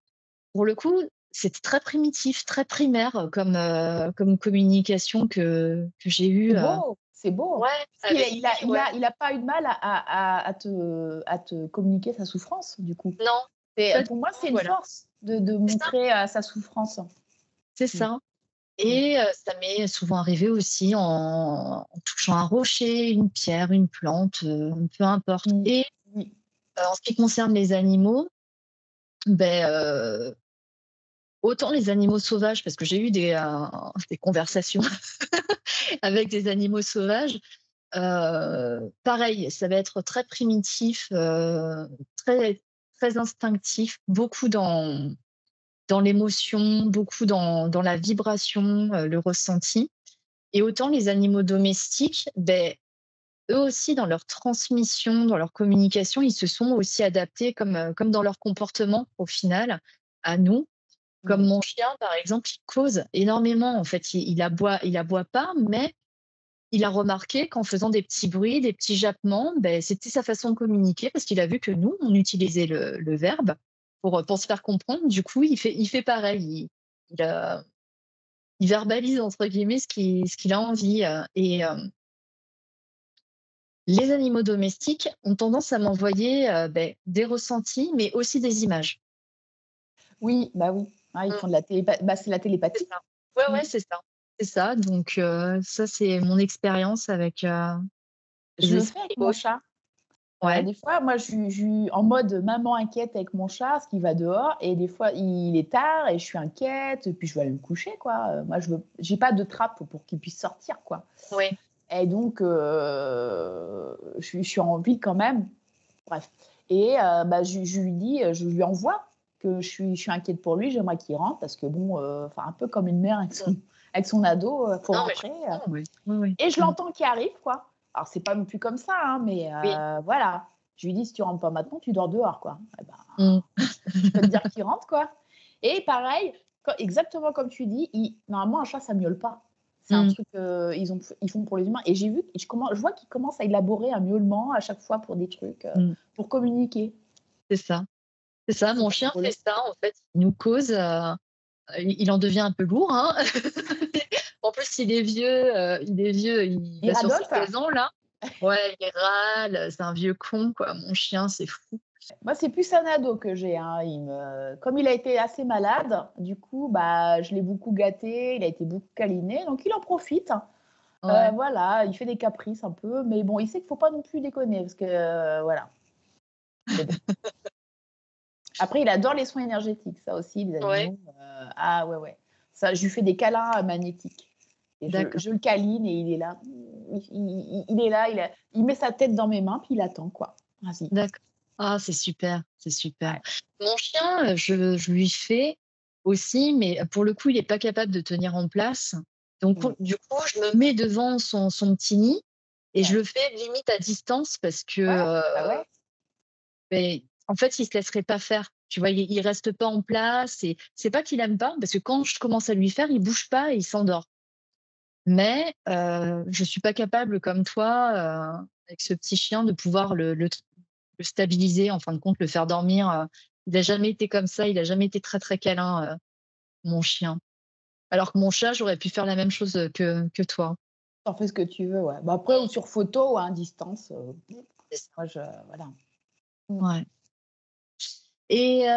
pour le coup, c'était très primitif, très primaire, comme communication que j'ai eue, C'est beau, c'est beau. ouais, Parce qu'il a avec il a lui, il ouais. a il a pas eu de mal à te communiquer sa souffrance, du coup. Non, pas du Pour moi, tout, c'est une voilà. force de C'est ça, montrer, sa souffrance. c'est Mmh. ça. Mmh. Et ça m'est souvent arrivé aussi en touchant un rocher, une pierre, une plante, peu importe. Mmh. Et Oui. en ce qui concerne les animaux, beh, autant les animaux sauvages, parce que j'ai eu des conversations avec des animaux sauvages. Pareil, ça va être très primitif, très, très instinctif, beaucoup dans l'émotion, beaucoup dans la vibration, le ressenti. Et autant les animaux domestiques, ben, eux aussi, dans leur transmission, dans leur communication, ils se sont aussi adaptés comme dans leur comportement, au final, à nous. Comme Mmh. mon chien, par exemple, il cause énormément. En fait, il aboie pas, mais il a remarqué qu'en faisant des petits bruits, des petits jappements, ben c'était sa façon de communiquer parce qu'il a vu que nous, on utilisait le verbe pour se faire comprendre. Du coup, il fait pareil. Il, heu, il verbalise entre guillemets ce qu'il a envie, et les animaux domestiques ont tendance à m'envoyer, des ressentis, mais aussi des images. Oui, bah, oui. Ah, ils Mmh, font de la c'est la c'est télépathie. ça. Ouais, Mmh. ouais, c'est ça. C'est ça, donc ça, c'est mon expérience avec, Je les le fais esprits avec mon autres. chat. Ouais. Des fois, moi, je suis en mode maman inquiète avec mon chat parce qu'il va dehors et des fois, il est tard et je suis inquiète et puis je vais aller me coucher, quoi. Moi, j'ai pas de trappe pour qu'il puisse sortir, quoi. Oui. Et donc, je suis en ville quand même. Bref. Et bah, je lui dis, je lui envoie. que je suis inquiète pour lui, j'aimerais qu'il rentre parce que bon, enfin un peu comme une mère avec son ado, faut Non, mais je rentrer. comprends, oui. Oui, oui. Et je l'entends qui arrive, quoi. Alors c'est pas non plus comme ça, hein, mais Oui. voilà. Je lui dis si tu rentres pas maintenant, tu dors dehors, quoi. Eh ben, Mm. je peux te dire qu'il rentre, quoi. Et pareil, exactement comme tu dis, normalement un chat ça miaule pas. C'est un Mm. truc ils font pour les humains. Et je vois qu'ils commencent à élaborer un miaulement à chaque fois pour des trucs, Mm. pour communiquer. C'est ça. C'est ça. C'est Mon pas chien drôle. fait ça, en fait. Il nous cause. Il en devient un peu lourd, hein. En plus, il Il va sur ses Radolphe, 16 ans, là. Ouais, il râle, c'est un vieux con, quoi. Mon chien, c'est fou. moi c'est plus un ado que j'ai, hein. Comme il a été assez malade, du coup, bah, je l'ai beaucoup gâté, il a été beaucoup câliné, donc il en profite. Ouais. Voilà, il fait des caprices un peu, mais bon, il sait qu'il faut pas non plus déconner parce que voilà. Mais bon. Après, il adore les soins énergétiques, ça aussi, les Ouais, animaux. Ah ouais, ouais. Ça, je lui fais des câlins magnétiques. Et d'accord. je le câline et il est là. Il est là, il met sa tête dans mes mains, puis il attend, quoi. Vas-y. D'accord. Ah, c'est super, c'est super. Ouais. Mon chien, je lui fais aussi, mais pour le coup, il est pas capable de tenir en place. Donc, Mm. du coup, je me mets devant son petit nid et je Ouais. le fais limite à distance parce que, Ouais, bah ouais. beh, en fait, il se laisserait pas faire. Tu vois, il reste pas en place et c'est pas qu'il aime pas, parce que quand je commence à lui faire, il bouge pas et il s'endort. Mais, je suis pas capable comme toi, avec ce petit chien, de pouvoir le stabiliser, en fin de compte, le faire dormir. Il a jamais été comme ça, il a jamais été très, très câlin, mon chien. Alors que mon chat, j'aurais pu faire la même chose, que toi. T'en fais ce que tu veux, ouais. Bah après, ou sur photo ou à distance. C'est ça. Moi, voilà. Mm. Ouais. Et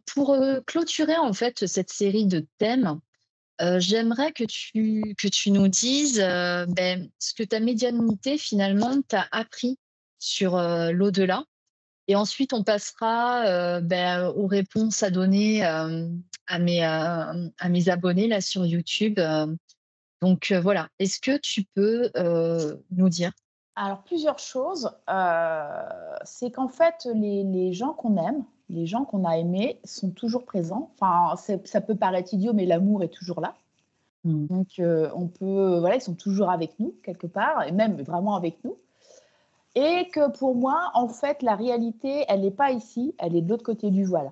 pour, clôturer, en fait, cette série de thèmes, j'aimerais que tu nous dises, ce que ta médiumnité, finalement, t'a appris sur, l'au-delà. Et ensuite, on passera, aux réponses à donner, à mes abonnés là sur YouTube. Donc, voilà. Est-ce que tu peux, nous dire? Alors, plusieurs choses. C'est qu'en fait, les gens qu'on aime, les gens qu'on a aimés sont toujours présents. Enfin, ça peut paraître idiot, mais l'amour est toujours là. Mmh. Donc, voilà, ils sont toujours avec nous, quelque part, et même vraiment avec nous. Et que pour moi, en fait, la réalité, elle n'est pas ici, elle est de l'autre côté du voile.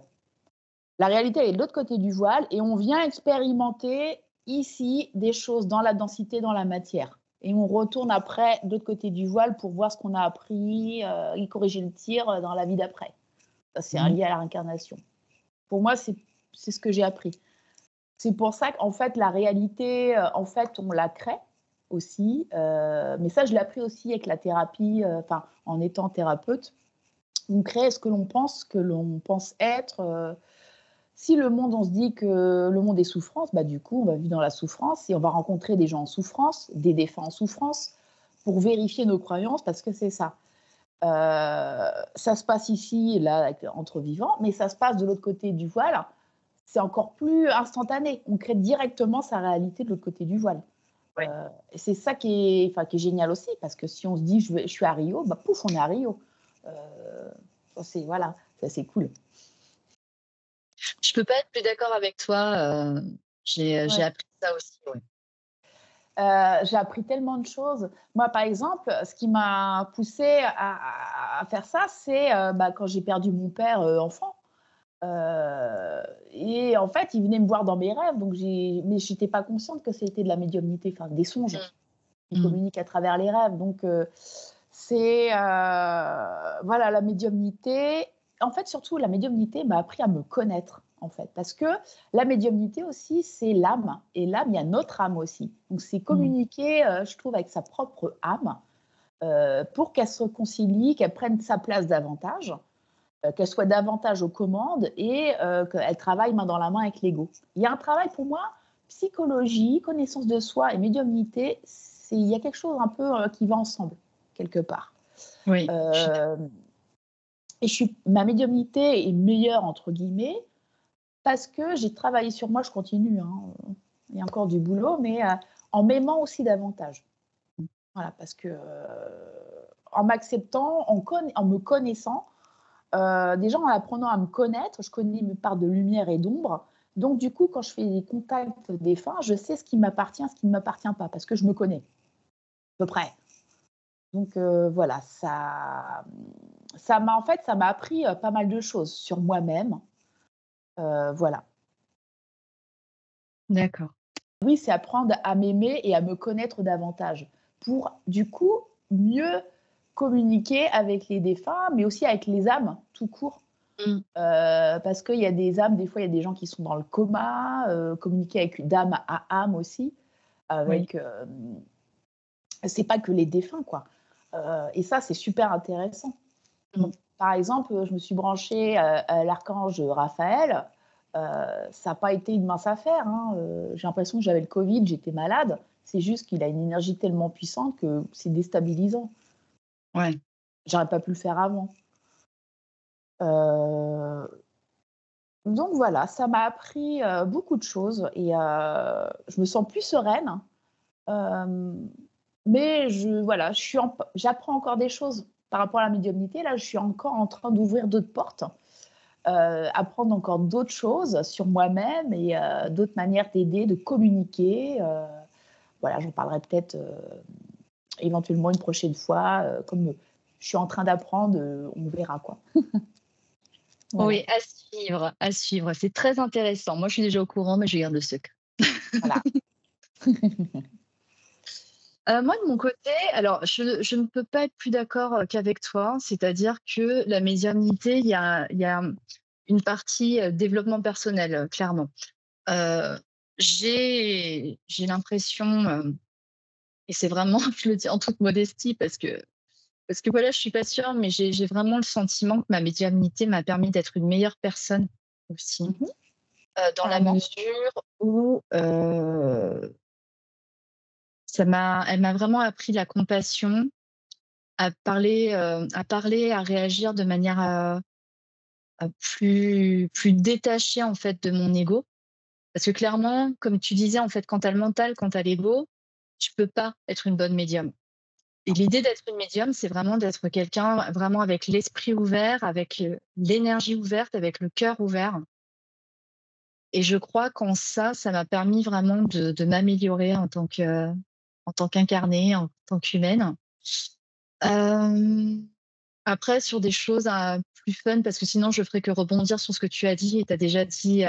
La réalité, elle est de l'autre côté du voile, et on vient expérimenter ici des choses dans la densité, dans la matière. Et on retourne après de l'autre côté du voile pour voir ce qu'on a appris, y corriger le tir dans la vie d'après. Ça, c'est Mmh. lié à la réincarnation. Pour moi, c'est ce que j'ai appris. C'est pour ça qu'en fait, la réalité, en fait, on la crée aussi. Mais ça, je l'ai appris aussi avec la thérapie, en étant thérapeute. On crée ce que l'on pense être. Si le monde, on se dit que le monde est souffrance, bah, du coup, on va vivre dans la souffrance et on va rencontrer des gens en souffrance, des défunts en souffrance, pour vérifier nos croyances, parce que c'est ça. Ça se passe ici, là, entre vivants, mais ça se passe de l'autre côté du voile. C'est encore plus instantané. On crée directement sa réalité de l'autre côté du voile. Ouais. Et c'est ça qui est génial aussi, parce que si on se dit je suis à Rio, bah pouf, on est à Rio. Voilà, ça c'est cool. Je peux pas être plus d'accord avec toi, j'ai Ouais. appris ça aussi, ouais. J'ai appris tellement de choses. Moi, par exemple, ce qui m'a poussée à faire ça, c'est quand j'ai perdu mon père enfant. Et en fait, il venait me voir dans mes rêves, mais je n'étais pas consciente que c'était de la médiumnité, enfin des songes. Il Mmh. communique à travers les rêves. Donc, c'est voilà, la médiumnité. En fait, surtout, la médiumnité m'a appris à me connaître, en fait. Parce que la médiumnité aussi, c'est l'âme. Et l'âme, il y a notre âme aussi. Donc, c'est Mmh. communiquer, je trouve, avec sa propre âme pour qu'elle se réconcilie, qu'elle prenne sa place davantage, qu'elle soit davantage aux commandes et qu'elle travaille main dans la main avec l'ego. Il y a un travail pour moi, psychologie, connaissance de soi et médiumnité, il y a quelque chose un peu qui va ensemble, quelque part. Oui, je suis Euh, et ma médiumnité est meilleure, entre guillemets, parce que j'ai travaillé sur moi, je continue, hein, il y a encore du boulot, mais en m'aimant aussi davantage. Voilà, parce que en m'acceptant, en me connaissant, Déjà en apprenant à me connaître, je connais mes parts de lumière et d'ombre. Donc du coup, quand je fais des contacts défunts, je sais ce qui m'appartient, ce qui ne m'appartient pas, parce que je me connais, à peu près. Donc voilà, ça m'a appris, pas mal de choses sur moi-même, voilà. D'accord. Oui, c'est apprendre à m'aimer et à me connaître davantage pour, du coup, mieux communiquer avec les défunts, mais aussi avec les âmes tout court. Mmh. Parce qu'il y a des âmes, des fois, il y a des gens qui sont dans le coma, communiquer avec d'âme à âme aussi, Oui. avec, c'est pas que les défunts, quoi. Et ça, c'est super intéressant. Mmh. Donc, par exemple, je me suis branchée, à l'archange Raphaël, ça n'a pas été une mince affaire, hein, j'ai l'impression que j'avais le covid, j'étais malade. C'est juste qu'il a une énergie tellement puissante que c'est déstabilisant. Ouais. J'aurais pas pu le faire avant. Heu, donc voilà, ça m'a appris, beaucoup de choses et je me sens plus sereine, hem, mais j'apprends encore des choses par rapport à la médiumnité. Là, je suis encore en train d'ouvrir d'autres portes. Apprendre encore d'autres choses sur moi-même et d'autres manières d'aider, de communiquer. Voilà, j'en parlerai peut-être éventuellement une prochaine fois. Comme je suis en train d'apprendre, on verra quoi. Voilà, Oui, à suivre, à suivre. C'est très intéressant. Moi, je suis déjà au courant, mais je garde le secret. voilà. Moi, de mon côté, alors je ne peux pas être plus d'accord, qu'avec toi. C'est-à-dire que la médiumnité, il y a une partie, développement personnel, clairement. Heu, j'ai l'impression, et c'est vraiment je le dis en toute modestie parce que voilà, je suis pas sûre, mais j'ai vraiment le sentiment que ma médiumnité m'a permis d'être une meilleure personne aussi, Mmh. dans la Carrément. mesure où, elle m'a vraiment appris la compassion, à parler, à réagir de manière, plus détachée, en fait, de mon ego. Parce que clairement, comme tu disais, en fait, quand tu as le mental, quand tu as l'ego, tu peux pas être une bonne médium. Et l'idée d'être une médium, c'est vraiment d'être quelqu'un vraiment avec l'esprit ouvert, avec, l'énergie ouverte, avec le cœur ouvert. Et je crois qu'en ça, ça m'a permis vraiment de m'améliorer en tant qu'incarnée, en tant qu'humaine. Hem, Après sur des choses, plus fun, parce que sinon je ferais que rebondir sur ce que tu as dit et tu as déjà dit,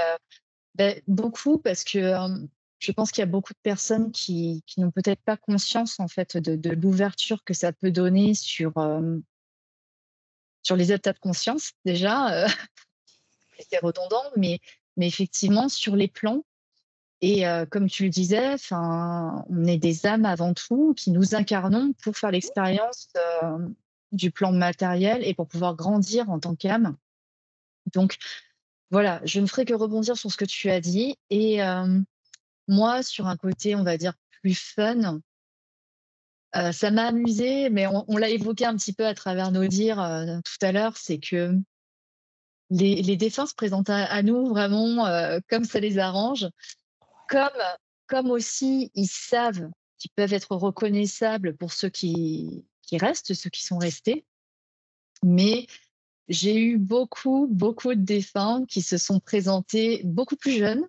beaucoup parce que, je pense qu'il y a beaucoup de personnes qui n'ont peut-être pas conscience en fait de l'ouverture que ça peut donner sur les états de conscience déjà, c'est redondant, mais effectivement sur les plans et comme tu le disais, enfin, on est des âmes avant tout qui nous incarnons pour faire l'expérience, du plan matériel et pour pouvoir grandir en tant qu'âme. Donc voilà, je ne ferai que rebondir sur ce que tu as dit et moi, sur un côté, on va dire plus fun, ça m'a amusé, mais on l'a évoqué un petit peu à travers nos dires, tout à l'heure, c'est que les défunts se présentent à nous vraiment, comme ça les arrange. Comme comme aussi ils savent qu'ils peuvent être reconnaissables pour ceux qui restent, ceux qui sont restés. Mais j'ai eu beaucoup, beaucoup de défunts qui se sont présentés beaucoup plus jeunes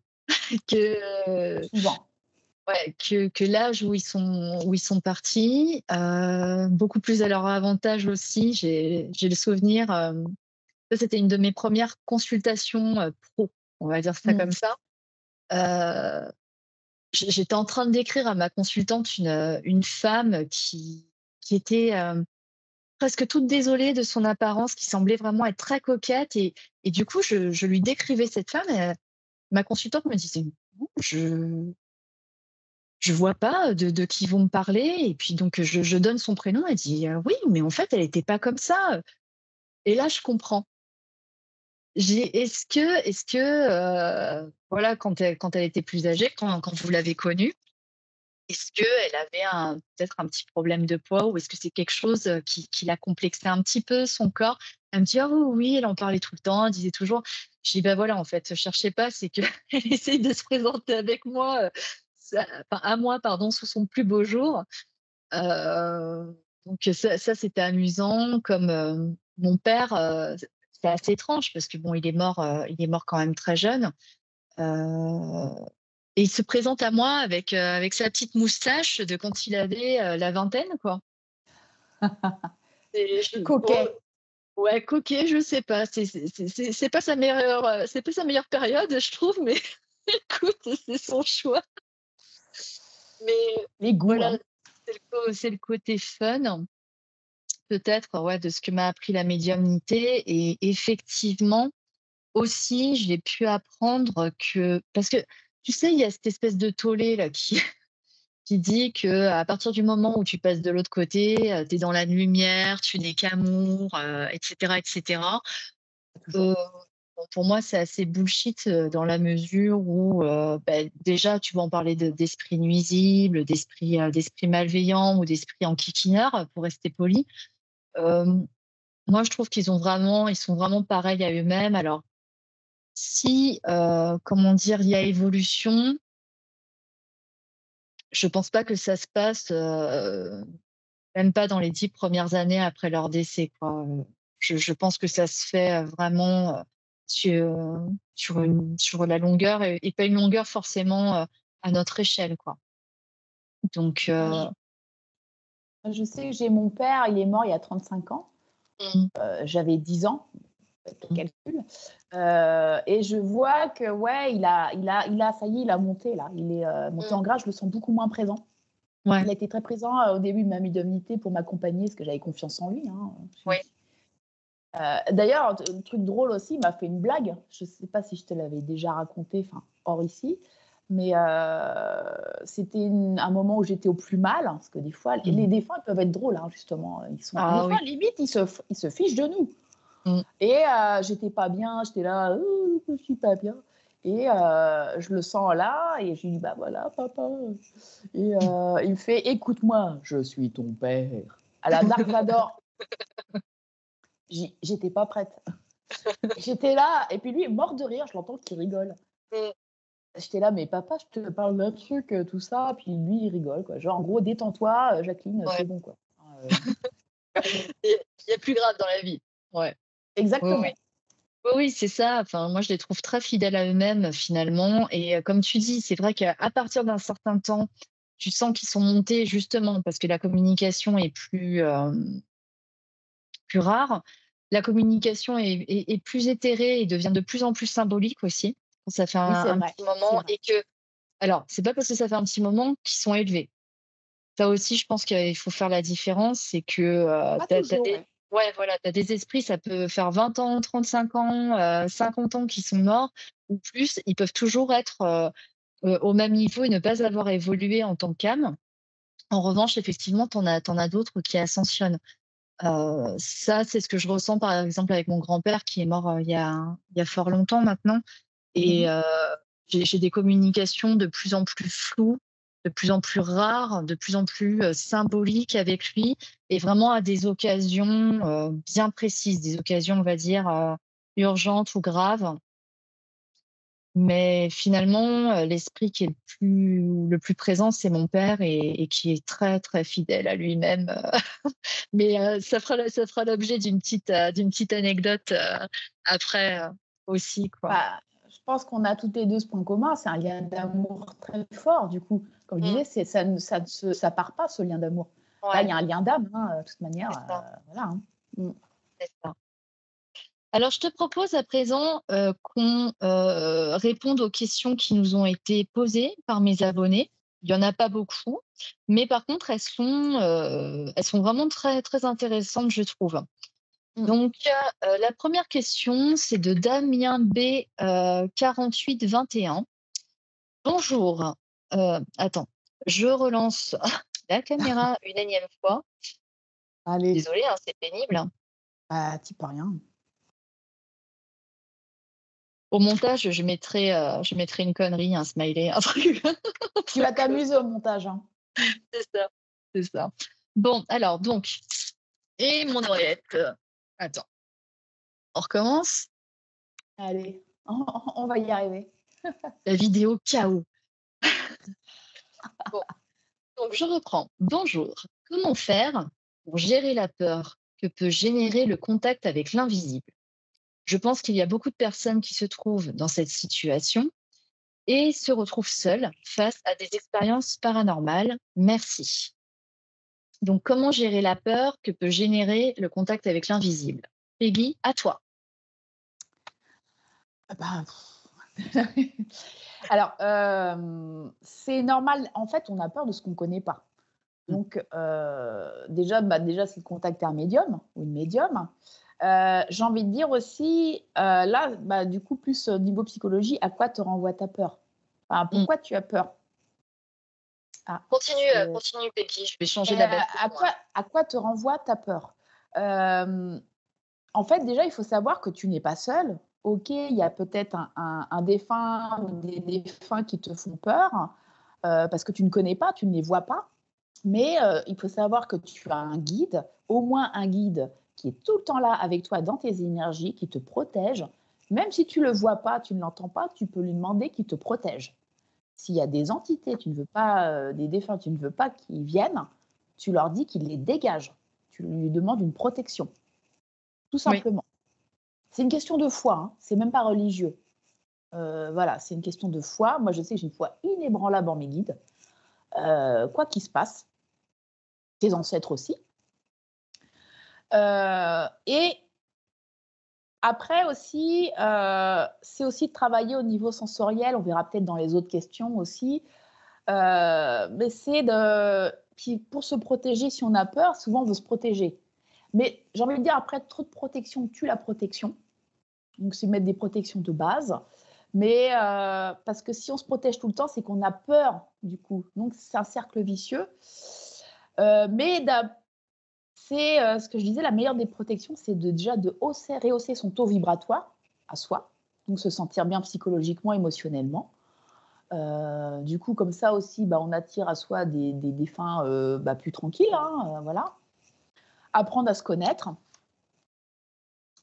que, Souvent. ouais, que l'âge où ils sont partis, beaucoup plus à leur avantage aussi. J'ai le souvenir, ça c'était une de mes premières consultations, pro, on va dire ça Mmh. comme ça. Heu J'étais en train de décrire à ma consultante une femme qui était, presque toute désolée de son apparence, qui semblait vraiment être très coquette et du coup, je lui décrivais cette femme et ma consultante me disait: «Non, je vois pas de qui vous me parlez» et puis donc je donne son prénom, elle dit: «Oui, mais en fait, elle était pas comme ça, et là, je comprends». J'ai est-ce que, voilà, quand elle était plus âgée, quand vous l'avez connue, est-ce qu'elle avait peut-être un petit problème de poids ou est-ce que c'est quelque chose, qui la complexait un petit peu, son corps? Elle me dit: «Ah oui, oui, elle en parlait tout le temps, elle disait toujours». Je dis: «Bah, voilà, en fait, cherchez pas, c'est qu'elle essaye de se présenter avec moi, à moi, pardon, sous son plus beau jour». Donc ça c'était amusant comme, mon père, c'est assez étrange parce que bon, il est mort quand même très jeune. Euh, et il se présente à moi avec sa petite moustache de quand il avait la vingtaine, quoi. Bon, Coquet. ouais, coquet, je sais pas. C'est pas sa meilleure période, je trouve, mais écoute, c'est son choix. Mais Les goûts, voilà, hein. c'est le côté fun, peut-être, ouais, de ce que m'a appris la médiumnité. Et effectivement, aussi, j'ai pu apprendre que, parce que tu sais, il y a cette espèce de tollé là qui dit que à partir du moment où tu passes de l'autre côté, tu es dans la lumière, tu n'es qu'amour, etc., etc. Toujours. Euh, bon, pour moi, c'est assez bullshit dans la mesure où, déjà, tu vas en parler d'esprit nuisible, d'esprit malveillant ou d'esprit enquiquineur, pour rester poli. Euh, Moi, je trouve ils sont vraiment pareils à eux-mêmes. Alors, si, comment dire, il y a évolution, je pense pas que ça se passe, même pas dans les 10 premières années après leur décès, quoi. Je pense que ça se fait vraiment sur la longueur et pas une longueur forcément à notre échelle, quoi. Donc, Moi, je sais que j'ai mon père, il est mort il y a 35 ans. mm, J'avais 10 ans, faites le mm, calcul. Et je vois que, ouais, ça y est, il a monté, là. Il est monté mm, en grade, je le sens beaucoup moins présent. ouais, Il a été très présent au début de ma médiumnité pour m'accompagner, parce que j'avais confiance en lui, hein. ouais. D'ailleurs, un truc drôle aussi, il m'a fait une blague. Je ne sais pas si je te l'avais déjà raconté, enfin, hors ici. Mais c'était un moment où j'étais au plus mal, hein, parce que des fois, les Mm. défunts ils peuvent être drôles, hein, justement. Des Ah fois, oui. limite, ils se fichent de nous. Mm, Et j'étais pas bien, j'étais là, je suis pas bien. Et je le sens là, et je lui dis, bah voilà, papa. Et il me fait, écoute-moi, je suis ton père. À la Dark Vador, j'étais pas prête. J'étais là, et puis lui est mort de rire, je l'entends qu'il rigole. mm. J'étais là, mais papa, je te parle d'un truc, tout ça, puis lui, il rigole, quoi. Genre, en gros, détends-toi, Jacqueline, c'est Ouais. bon, quoi. Il y a plus grave dans la vie. Ouais. Oui, oui. Exactement. Oui, oui, c'est ça. Enfin, moi, je les trouve très fidèles à eux-mêmes, finalement. Et comme tu dis, c'est vrai qu'à partir d'un certain temps, tu sens qu'ils sont montés justement parce que la communication est plus rare. La communication est plus éthérée et devient de plus en plus symbolique aussi. Quand ça fait Oui, c'est un vrai, petit c'est moment vrai. et que, alors, c'est pas parce que ça fait un petit moment qu'ils sont élevés. Ça aussi, je pense qu'il faut faire la différence. C'est que Pas t'as toujours, des, ouais. ouais, voilà, t'as des esprits, ça peut faire 20 ans, 35 ans, 50 ans qu'ils sont morts ou plus. Ils peuvent toujours être au même niveau et ne pas avoir évolué en tant qu'âme. En revanche, effectivement, t'en as d'autres qui ascensionnent. Ça, c'est ce que je ressens par exemple avec mon grand-père qui est mort il y a fort longtemps maintenant. Et Mhm. j'ai des communications de plus en plus floues, de plus en plus rares, de plus en plus symboliques avec lui, et vraiment à des occasions bien précises, des occasions, on va dire, urgentes ou graves. Mais finalement, l'esprit qui est le plus présent, c'est mon père et qui est très, très fidèle à lui-même. Mais ça fera l'objet d'une petite anecdote après aussi, quoi. Bah, je pense qu'on a toutes les deux ce point commun, c'est un lien d'amour très fort, du coup. Comme je Mm, disais, ça part pas, ce lien d'amour. Là, il ouais, y a un lien d'âme, hein, de toute manière. c'est ça, Voilà, hein. Mm. c'est ça. Alors, je te propose à présent qu'on réponde aux questions qui nous ont été posées par mes abonnés. Il n'y en a pas beaucoup, mais par contre, elles sont vraiment très, très intéressantes, je trouve. Mm. Donc, la première question, c'est de Damien B, 4821. Bonjour. Attends, je relance la caméra une énième fois. Allez, Désolée, hein, c'est pénible. bah, t'y peux rien. Au montage, je mettrai une connerie, un smiley, un truc. Tu vas t'amuser au montage, hein. C'est ça, c'est ça. Bon, alors, donc, et mon oreillette. Attends, on recommence. Allez, on va y arriver. La vidéo KO. Bon, donc je reprends. Bonjour. Comment faire pour gérer la peur que peut générer le contact avec l'invisible? Je pense qu'il y a beaucoup de personnes qui se trouvent dans cette situation et se retrouvent seules face à des expériences paranormales. Merci. Donc, comment gérer la peur que peut générer le contact avec l'invisible? Peggy, à toi. Ah bah, alors, c'est normal. En fait, on a peur de ce qu'on ne connaît pas. Donc, déjà, c'est de contacter un médium ou une médium. J'ai envie de dire aussi, là, du coup, plus au niveau psychologie, à quoi te renvoie ta peur? Enfin, Mm. pourquoi tu as peur? Ah, Continue, Peggy. Je vais changer et la batterie. à quoi te renvoie ta peur? Hem, En fait, déjà, il faut savoir que tu n'es pas seul. OK, il y a peut-être un défunt ou des défunts qui te font peur, parce que tu ne connais pas, tu ne les vois pas. Mais il faut savoir que tu as un guide, au moins un guide qui est tout le temps là avec toi dans tes énergies, qui te protège. Même si tu ne le vois pas, tu ne l'entends pas, tu peux lui demander qu'il te protège. S'il y a des entités, tu ne veux pas, des défunts, tu ne veux pas qu'ils viennent, tu leur dis qu'ils les dégagent. Tu lui demandes une protection, tout Oui, simplement. C'est une question de foi, hein, c'est même pas religieux. Voilà, c'est une question de foi. Moi, je sais que j'ai une foi inébranlable en mes guides. Quoi qu'il se passe, tes ancêtres aussi. Et après aussi, c'est aussi de travailler au niveau sensoriel. On verra peut-être dans les autres questions aussi. Mais c'est de. Puis pour se protéger, si on a peur, souvent on veut se protéger. Mais j'ai envie de dire, après, trop de protection tue la protection. Donc, c'est mettre des protections de base. Mais parce que si on se protège tout le temps, c'est qu'on a peur, du coup. Donc, c'est un cercle vicieux. Mais c'est ce que je disais, la meilleure des protections, c'est déjà de rehausser son taux vibratoire à soi. Donc, se sentir bien psychologiquement, émotionnellement. Du coup, comme ça aussi, on attire à soi des défunts plus tranquilles. Hein, voilà. Apprendre à se connaître.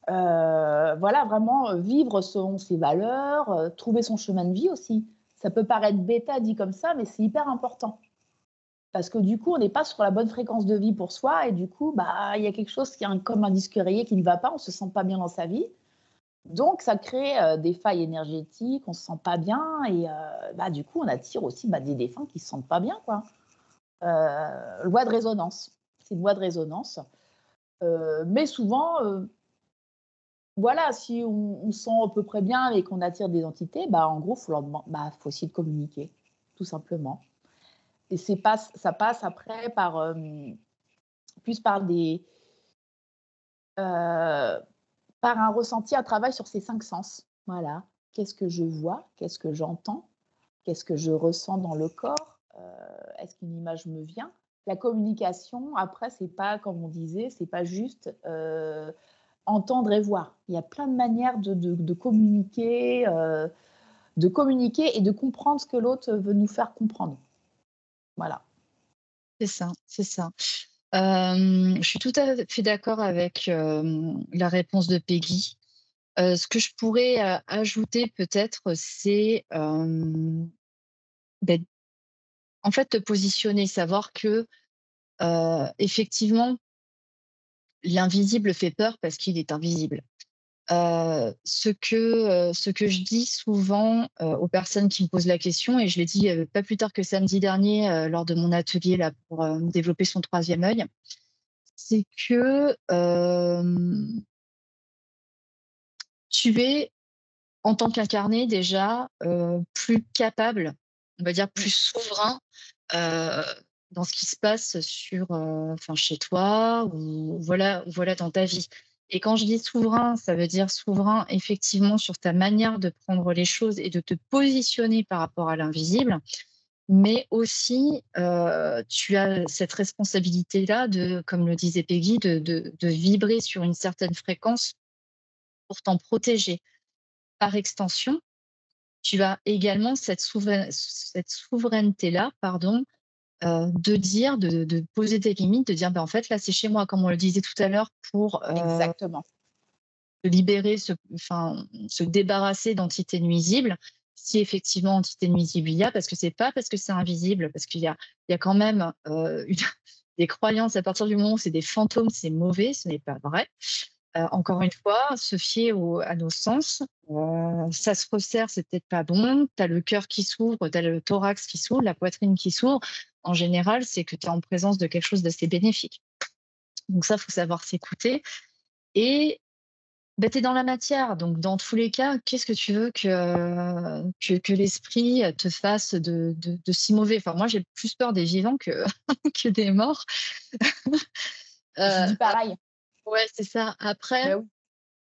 Voilà, vraiment vivre selon ses valeurs, trouver son chemin de vie aussi. Ça peut paraître bêta dit comme ça, mais c'est hyper important. Parce que du coup, on n'est pas sur la bonne fréquence de vie pour soi et du coup, il y a quelque chose qui est comme un disque rayé qui ne va pas, on ne se sent pas bien dans sa vie. Donc, ça crée des failles énergétiques, on ne se sent pas bien et du coup, on attire aussi des défunts qui ne se sentent pas bien, quoi. Loi de résonance. C'est une loi de résonance. Mais souvent, voilà, si on sent à peu près bien et qu'on attire des entités, en gros, faut essayer de communiquer, tout simplement. Et ça passe après par plus par un ressenti, un travail sur ces 5 sens. Voilà. Qu'est-ce que je vois? Qu'est-ce que j'entends? Qu'est-ce que je ressens dans le corps? Est-ce qu'une image me vient? La communication, après, c'est pas, comme on disait, c'est pas juste entendre et voir. Il y a plein de manières de communiquer et de comprendre ce que l'autre veut nous faire comprendre. Voilà. c'est ça, c'est ça. Je suis tout à fait d'accord avec la réponse de Peggy. Ce que je pourrais ajouter peut-être, c'est d'être, en fait, te positionner, savoir que effectivement, l'invisible fait peur parce qu'il est invisible. Ce que je dis souvent aux personnes qui me posent la question, et je l'ai dit pas plus tard que samedi dernier lors de mon atelier là, pour développer son troisième œil, c'est que tu es, en tant qu'incarné, déjà plus capable, on va dire plus souverain euh, dans ce qui se passe chez toi ou voilà dans ta vie. Et quand je dis souverain, ça veut dire souverain effectivement sur ta manière de prendre les choses et de te positionner par rapport à l'invisible, mais aussi tu as cette responsabilité-là de, comme le disait Peggy, de vibrer sur une certaine fréquence pour t'en protéger. Par extension, tu as également cette souveraineté-là, pardon, de dire, de poser des limites, de dire, en fait, là, c'est chez moi, comme on le disait tout à l'heure, pour Exactement. se libérer, se débarrasser d'entités nuisibles, si effectivement entité nuisible il y a, parce que c'est pas parce que c'est invisible, parce qu'il y a quand même des croyances à partir du moment où c'est des fantômes, c'est mauvais, ce n'est pas vrai. encore une fois, se fier à nos sens. Ça se resserre, c'est peut-être pas bon. Tu as le cœur qui s'ouvre, tu as le thorax qui s'ouvre, la poitrine qui s'ouvre. En général, c'est que tu es en présence de quelque chose d'assez bénéfique. Donc ça, il faut savoir s'écouter. Et bah, tu es dans la matière. Donc dans tous les cas, qu'est-ce que tu veux que l'esprit te fasse de si mauvais? Enfin, moi, j'ai plus peur des vivants que, que des morts. Je Euh, dis pareil. ouais, c'est ça. Après, Ben oui.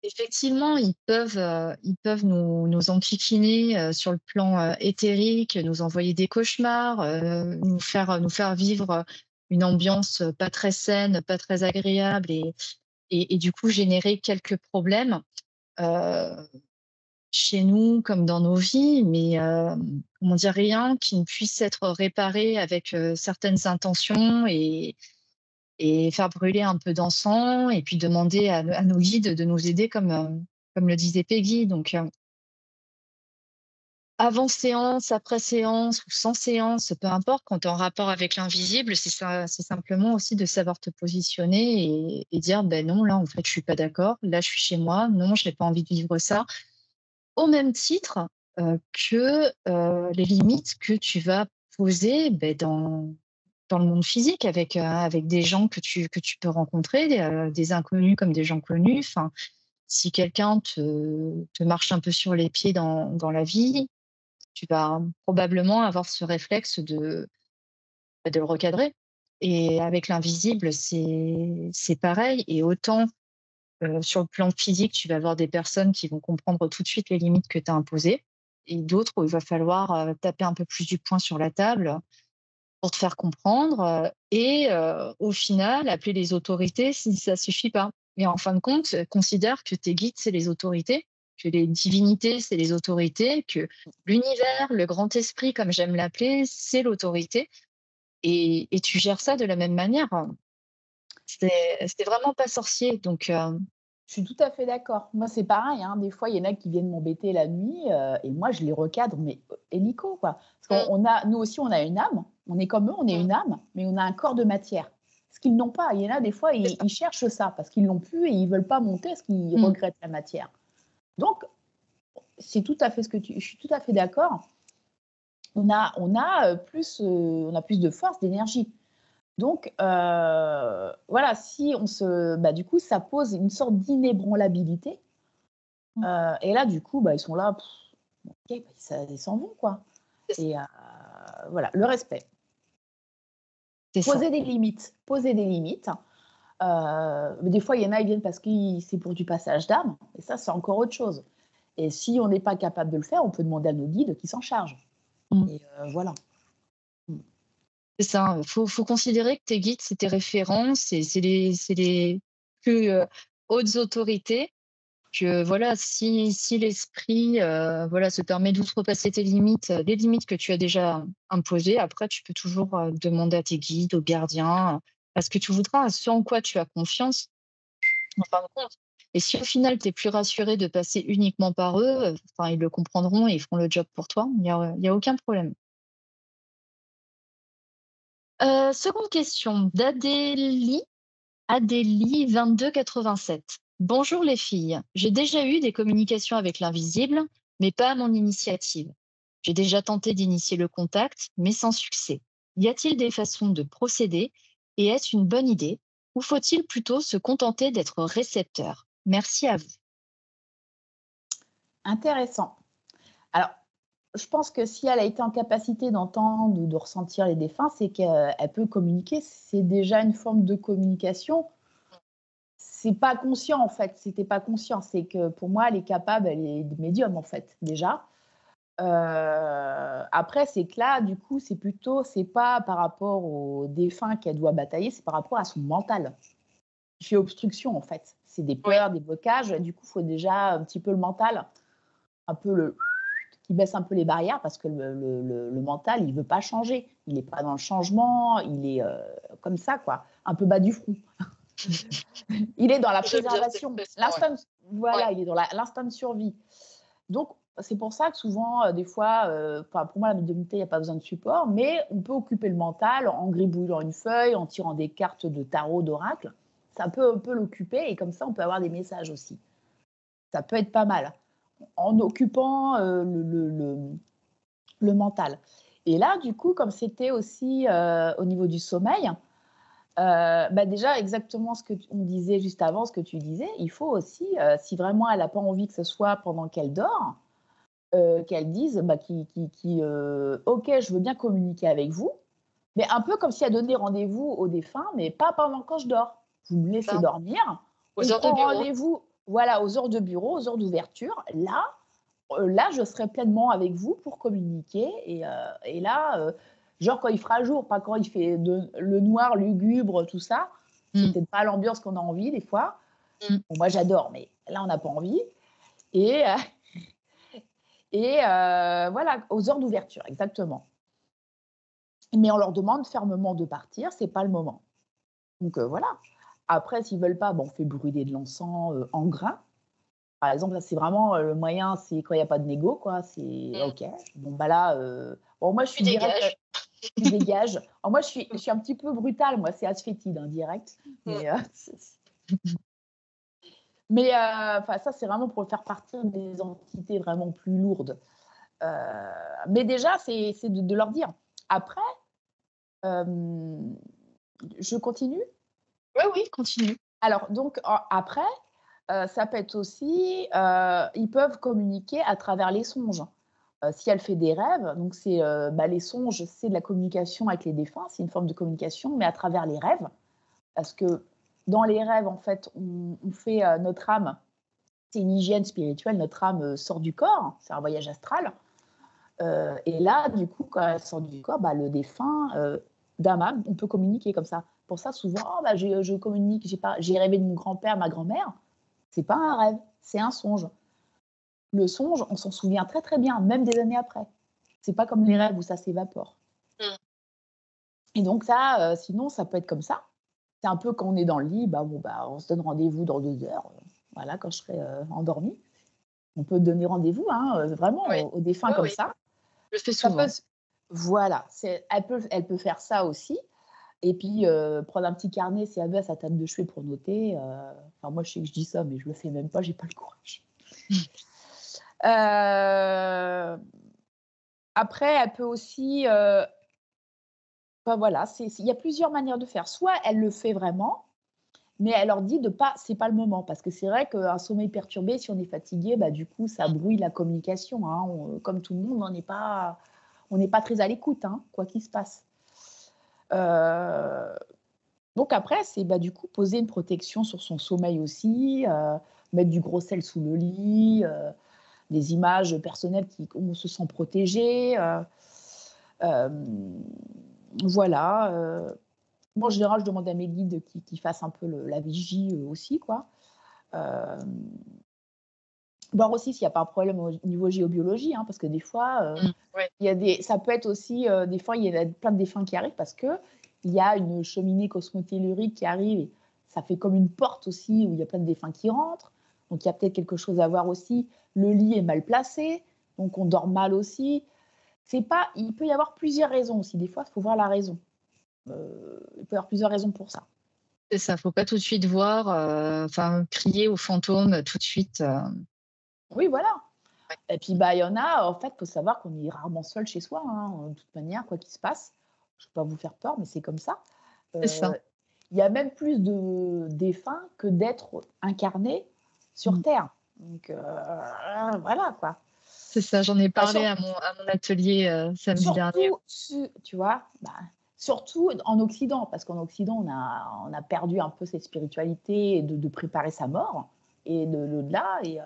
effectivement, ils peuvent nous enquiquiner sur le plan éthérique, nous envoyer des cauchemars, nous faire vivre une ambiance pas très saine, pas très agréable et du coup générer quelques problèmes euh, chez nous comme dans nos vies, mais comment dire, rien qui ne puisse être réparé avec certaines intentions et faire brûler un peu d'encens et puis demander à nos guides de nous aider comme le disait Peggy. Donc, avant séance, après séance ou sans séance, peu importe, quand tu es en rapport avec l'invisible, c'est simplement aussi de savoir te positionner et dire, ben non, là, en fait, je suis pas d'accord. Là, je suis chez moi. Non, je n'ai pas envie de vivre ça. Au même titre que les limites que tu vas poser ben, dans le monde physique avec des gens que tu peux rencontrer, des inconnus comme des gens connus. Enfin, si quelqu'un te marche un peu sur les pieds dans la vie, tu vas probablement avoir ce réflexe de le recadrer. Et avec l'invisible, c'est pareil. Et autant sur le plan physique, tu vas avoir des personnes qui vont comprendre tout de suite les limites que tu as imposées et d'autres où il va falloir taper un peu plus du poing sur la table pour te faire comprendre et au final, appeler les autorités si ça suffit pas. Et en fin de compte, considère que tes guides, c'est les autorités, que les divinités, c'est les autorités, que l'univers, le grand esprit, comme j'aime l'appeler, c'est l'autorité. Et tu gères ça de la même manière. C'est vraiment pas sorcier. Donc, Je suis tout à fait d'accord. Moi, c'est pareil, hein. Des fois, il y en a qui viennent m'embêter la nuit et moi, je les recadre, mais hélico, quoi. Parce nous aussi, on a une âme. On est comme eux, on est une âme, mais on a un corps de matière. Ce qu'ils n'ont pas. Il y en a des fois, ils cherchent ça parce qu'ils l'ont plus et ils veulent pas monter parce qu'ils regrettent la matière. Donc, c'est tout à fait je suis tout à fait d'accord. On a plus de force, d'énergie. Donc, voilà, si du coup, ça pose une sorte d'inébranlabilité. Et là, du coup, ils sont là, ok, ils s'en vont, quoi. Et voilà, le respect. c'est ça. Poser des limites. Poser des limites. Des fois, il y en a, ils viennent parce que c'est pour du passage d'âme. Et ça, c'est encore autre chose. Et si on n'est pas capable de le faire, on peut demander à nos guides qui s'en chargent. Et voilà. C'est ça. Faut considérer que tes guides, c'est tes références, c'est les plus hautes autorités. Que voilà, si l'esprit voilà, se permet d'outrepasser tes limites, les limites que tu as déjà imposées, après, tu peux toujours demander à tes guides, aux gardiens, à ce que tu voudras, à ce en quoi tu as confiance, en fin de compte. Et si au final, tu es plus rassuré de passer uniquement par eux, enfin, ils le comprendront et ils feront le job pour toi. Il y a aucun problème. Seconde question d'Adélie. Adélie 2287. Bonjour les filles. J'ai déjà eu des communications avec l'invisible, mais pas à mon initiative. J'ai déjà tenté d'initier le contact, mais sans succès. Y a-t-il des façons de procéder et est-ce une bonne idée ou faut-il plutôt se contenter d'être récepteur? Merci à vous. Intéressant. Alors, je pense que si elle a été en capacité d'entendre ou de ressentir les défunts, c'est qu'elle peut communiquer. C'est déjà une forme de communication. C'est pas conscient, en fait. C'était pas conscient. C'est que pour moi, elle est capable, elle est médium, en fait, déjà. Après, c'est que là, du coup, c'est pas par rapport aux défunts qu'elle doit batailler, c'est par rapport à son mental. Il fait obstruction, en fait. C'est des peurs, des blocages. Du coup, il faut déjà un petit peu le mental, un peu qui baisse un peu les barrières parce que le mental, il veut pas changer. Il n'est pas dans le changement, il est comme ça, quoi, un peu bas du front. Il est dans la préservation. L'instinct, voilà, il est dans l'instinct de survie. Donc, c'est pour ça que souvent, des fois, pour moi, la médiumnité, il n'y a pas besoin de support, mais on peut occuper le mental en gribouillant une feuille, en tirant des cartes de tarot, d'oracle. ça peut un peu l'occuper et comme ça, on peut avoir des messages aussi. Ça peut être pas mal en occupant le mental. Et là, du coup, comme c'était aussi au niveau du sommeil, déjà exactement ce que on disait juste avant, ce que tu disais, il faut aussi, si vraiment elle n'a pas envie que ce soit pendant qu'elle dort, qu'elle dise, OK, je veux bien communiquer avec vous, mais un peu comme si elle donnait rendez-vous au défunt, mais pas pendant quand je dors. Vous me laissez Ça. dormir, Aux on heures de prend bureau. rendez-vous, voilà, aux heures de bureau, aux heures d'ouverture. Là, je serai pleinement avec vous pour communiquer et là, genre quand il fera jour, pas quand il fait le noir lugubre, tout ça. C'est Mmh. peut-être pas l'ambiance qu'on a envie des fois. Mmh. Bon, moi, j'adore, mais là, on n'a pas envie et voilà, aux heures d'ouverture, exactement. Mais on leur demande fermement de partir, c'est pas le moment. Donc voilà. Après, s'ils veulent pas, on fait brûler de l'encens en grains. Par exemple, là, c'est vraiment le moyen, c'est quand il n'y a pas de négo, quoi. C'est Mmh. OK. Bon, là, moi, je Tu suis direct, dégages. tu dégages. Alors, moi, je suis un petit peu brutale, moi, c'est asphétide, direct. Mmh. Mais, ça, c'est vraiment pour faire partir des entités vraiment plus lourdes. Mais déjà, c'est de leur dire. Après, je continue. Oui, oui, continue. Alors, donc, après, ça peut être aussi, ils peuvent communiquer à travers les songes. Si elle fait des rêves, donc c'est, les songes, c'est de la communication avec les défunts, c'est une forme de communication, mais à travers les rêves. Parce que dans les rêves, en fait, on fait notre âme, c'est une hygiène spirituelle, notre âme sort du corps, c'est un voyage astral. Et là, du coup, quand elle sort du corps, le défunt, d'âme âme, on peut communiquer comme ça. Pour ça, souvent, je communique, j'ai rêvé de mon grand-père, ma grand-mère. C'est pas un rêve, c'est un songe. Le songe, on s'en souvient très très bien, même des années après. C'est pas comme les rêves où ça s'évapore. Mmh. Et donc ça, sinon, ça peut être comme ça. C'est un peu quand on est dans le lit, on se donne rendez-vous dans 2 heures, voilà, quand je serai endormie. On peut donner rendez-vous, vraiment Oui. aux défunts Oui, comme oui. ça. Je le fais Ça peut souvent. s Voilà, elle peut faire ça aussi et puis, prendre un petit carnet si elle veut à sa table de chevet pour noter, moi je sais que je dis ça, mais je le fais même pas, j'ai pas le courage. Heu, Après elle peut aussi, voilà, il y a plusieurs manières de faire. Soit elle le fait vraiment, mais elle leur dit de pas c'est pas le moment parce que c'est vrai qu'un sommeil perturbé, si on est fatigué, du coup ça brouille la communication, comme tout le monde, on n'est pas très à l'écoute, quoi qu'il se passe. Heu, donc après, c'est, du coup, poser une protection sur son sommeil aussi, mettre du gros sel sous le lit, des images personnelles où on se sent protégé, hem, voilà, moi, en général, je demande à mes guides qui fassent un peu la vigie, aussi, quoi. Hem, Voir aussi s'il n'y a pas un problème au niveau géobiologie, parce que des fois, Mmh. Ouais. il y a ça peut être aussi, des fois, il y a plein de défunts qui arrivent parce qu'il y a une cheminée cosmotellurique qui arrive et ça fait comme une porte aussi où il y a plein de défunts qui rentrent. Donc il y a peut-être quelque chose à voir aussi. Le lit est mal placé, donc on dort mal aussi. Il peut y avoir plusieurs raisons aussi. Des fois, il faut voir la raison. Il peut y avoir plusieurs raisons pour ça. C'est ça, faut pas tout de suite voir, crier aux fantômes tout de suite. Oui, voilà. Ouais. Et puis, il y en a, en fait, il faut savoir qu'on est rarement seul chez soi, de toute manière, quoi qu'il se passe. Je ne veux pas vous faire peur, mais c'est comme ça. C'est ça. Il y a même plus de défunts que d'êtres incarnés sur Mmh. Terre. Donc, voilà, quoi. C'est ça, j'en ai Bah, parlé à mon atelier, samedi dernier. tu vois, surtout en Occident, parce qu'en Occident, on a perdu un peu cette spiritualité et de préparer sa mort et de l'au-delà. Et,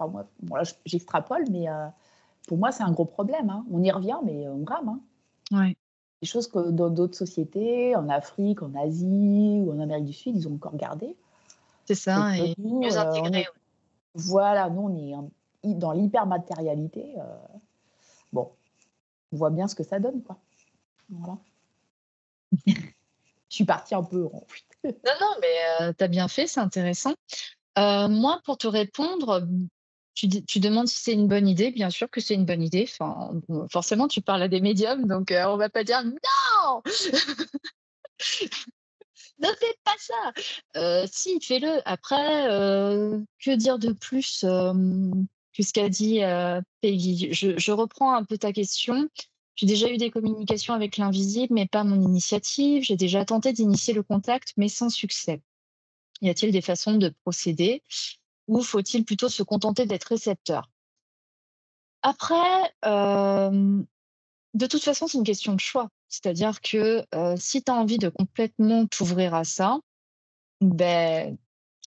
moi, là, j'extrapole, mais pour moi, c'est un gros problème. On y revient, mais on rame. Ouais, Des choses que dans d'autres sociétés, en Afrique, en Asie ou en Amérique du Sud, ils ont encore gardé. c'est Et ça que et nous, mieux on intégré, est, voilà, nous, on est dans l'hypermatérialité. Bon, on voit bien ce que ça donne, quoi. Voilà. Je suis partie un peu en fuite. non, non, mais tu as bien fait, c'est intéressant. Moi, pour te répondre, tu demandes si c'est une bonne idée. Bien sûr que c'est une bonne idée. Enfin, bon, forcément, tu parles à des médiums, donc on va pas dire: «Non!» Ne fais pas ça! Si, fais-le. Après, que dire de plus, que ce qu'a dit, Peggy? Je reprends un peu ta question. J'ai déjà eu des communications avec l'invisible, mais pas à mon initiative. J'ai déjà tenté d'initier le contact, mais sans succès. Y a-t-il des façons de procéder ou faut-il plutôt se contenter d'être récepteur? Après, de toute façon, c'est une question de choix. C'est-à-dire que, si tu as envie de complètement t'ouvrir à ça, ben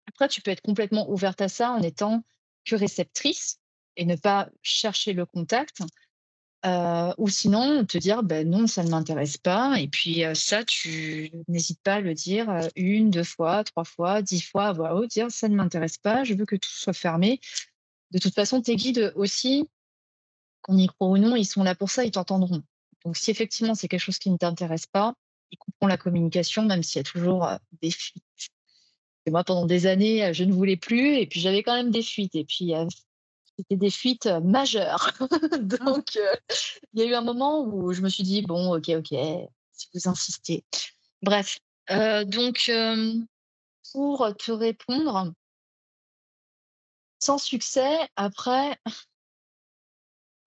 après tu peux être complètement ouverte à ça en étant que réceptrice et ne pas chercher le contact, ou sinon te dire: «Ben non, ça ne m'intéresse pas» et puis, ça tu n'hésites pas à le dire, 1, 2 fois, 3 fois, 10 fois à voix haute, dire: «Ça ne m'intéresse pas, je veux que tout soit fermé». De toute façon, tes guides aussi, qu'on y croit ou non, ils sont là pour ça, ils t'entendront. Donc si effectivement c'est quelque chose qui ne t'intéresse pas, ils couperont la communication, même s'il y a toujours, des fuites. Et moi pendant des années, je ne voulais plus et puis j'avais quand même des fuites et puis, c'était des fuites, majeures. Mmh. Donc, il y a eu un moment où je me suis dit: «Bon, OK, OK, si vous insistez». Bref, donc, pour te répondre, sans succès, après,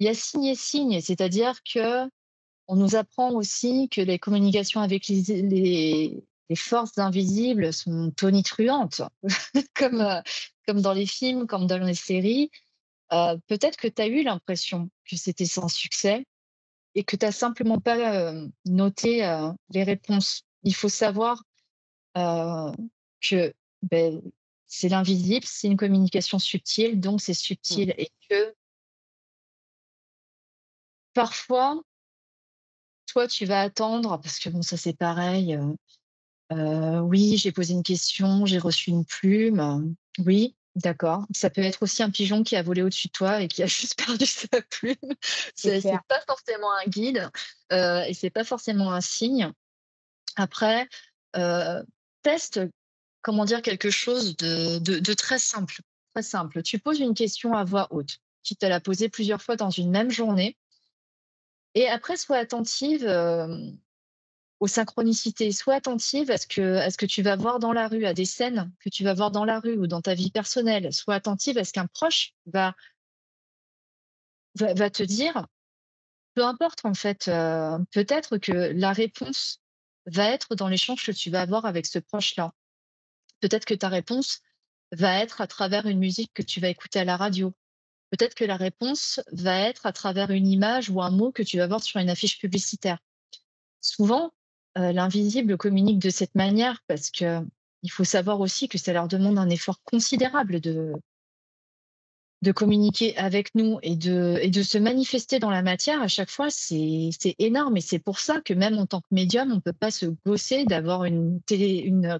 il y a signe et signe. C'est-à-dire que on nous apprend aussi que les communications avec les forces invisibles sont tonitruantes, comme, comme dans les films, comme dans les séries. Peut-être que tu as eu l'impression que c'était sans succès et que tu as simplement pas, noté, les réponses. Il faut savoir, heu, que, beh, c'est l'invisible, c'est une communication subtile, donc c'est Mmh. subtil et que parfois, toi, tu vas attendre parce que bon, ça c'est pareil, oui, j'ai posé une question, j'ai reçu une plume. Oui, d'accord. Ça peut être aussi un pigeon qui a volé au-dessus de toi et qui a juste perdu sa plume. C'est C'est clair. pas forcément un guide, et c'est pas forcément un signe. Après, teste, comment dire? Quelque chose de très simple, très simple. Tu poses une question à voix haute, quitte à la poser plusieurs fois dans une même journée et après sois attentive, aux synchronicités. Sois attentive à ce que tu vas voir dans la rue, à des scènes que tu vas voir dans la rue ou dans ta vie personnelle. Sois attentive à ce qu'un proche va te dire, peu importe en fait, peut-être que la réponse va être dans l'échange que tu vas avoir avec ce proche-là. Peut-être que ta réponse va être à travers une musique que tu vas écouter à la radio. Peut-être que la réponse va être à travers une image ou un mot que tu vas voir sur une affiche publicitaire. Souvent, l'invisible communique de cette manière parce que il faut savoir aussi que ça leur demande un effort considérable de communiquer avec nous et de se manifester dans la matière à chaque fois, c'est énorme et c'est pour ça que même en tant que médium, on ne peut pas se gausser d'avoir une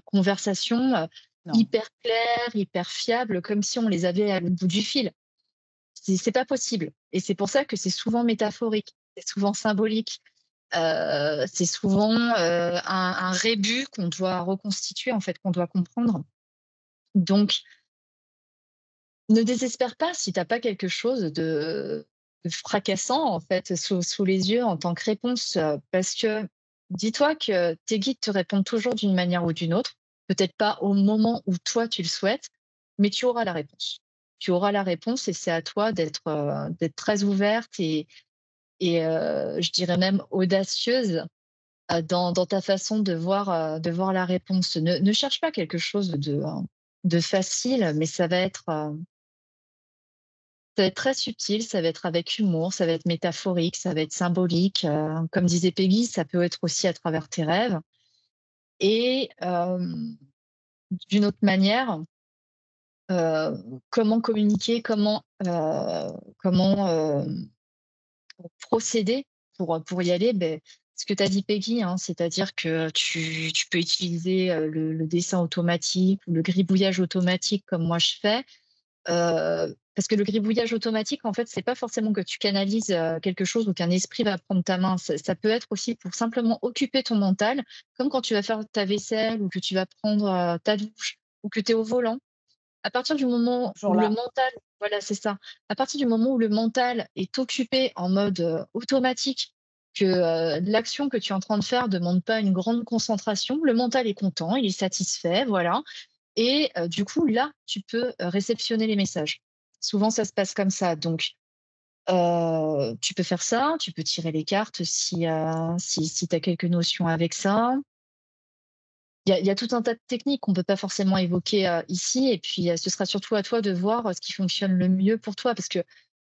conversation, Non. hyper claire, hyper fiable, comme si on les avait à bout du fil. C'est pas possible et c'est pour ça que c'est souvent métaphorique, c'est souvent symbolique. C'est souvent, un rébus qu'on doit reconstituer, en fait, qu'on doit comprendre. Donc ne désespère pas si tu as pas quelque chose de fracassant, en fait, sous les yeux en tant que réponse, parce que dis-toi que tes guides te répondent toujours d'une manière ou d'une autre. Peut-être pas au moment où toi tu le souhaites, mais tu auras la réponse. Tu auras la réponse et c'est à toi d'être très ouverte et je dirais même audacieuse dans ta façon de voir la réponse. Ne cherche pas quelque chose de facile, mais ça va être très subtil, ça va être avec humour, ça va être métaphorique, ça va être symbolique. Comme disait Peggy, ça peut être aussi à travers tes rêves. Et d'une autre manière, comment communiquer, comment procéder pour y aller, beh, ce que tu as dit Peggy, hein, c'est-à-dire que tu peux utiliser, le dessin automatique ou le gribouillage automatique comme moi je fais. Parce que le gribouillage automatique, en fait, c'est pas forcément que tu canalises, quelque chose ou qu'un esprit va prendre ta main. Ça peut être aussi pour simplement occuper ton mental, comme quand tu vas faire ta vaisselle ou que tu vas prendre, ta douche ou que tu es au volant. À partir du moment Toujours où le là. mental voilà, c'est ça. À partir du moment où le mental est occupé en mode, automatique, que l'action que tu es en train de faire ne demande pas une grande concentration. Le mental est content, il est satisfait, voilà. Et du coup, là, tu peux réceptionner les messages. Souvent, ça se passe comme ça. Donc, tu peux faire ça, tu peux tirer les cartes si tu as quelques notions avec ça. Il y a tout un tas de techniques qu'on ne peut pas forcément évoquer ici. Et puis, ce sera surtout à toi de voir ce qui fonctionne le mieux pour toi. Parce que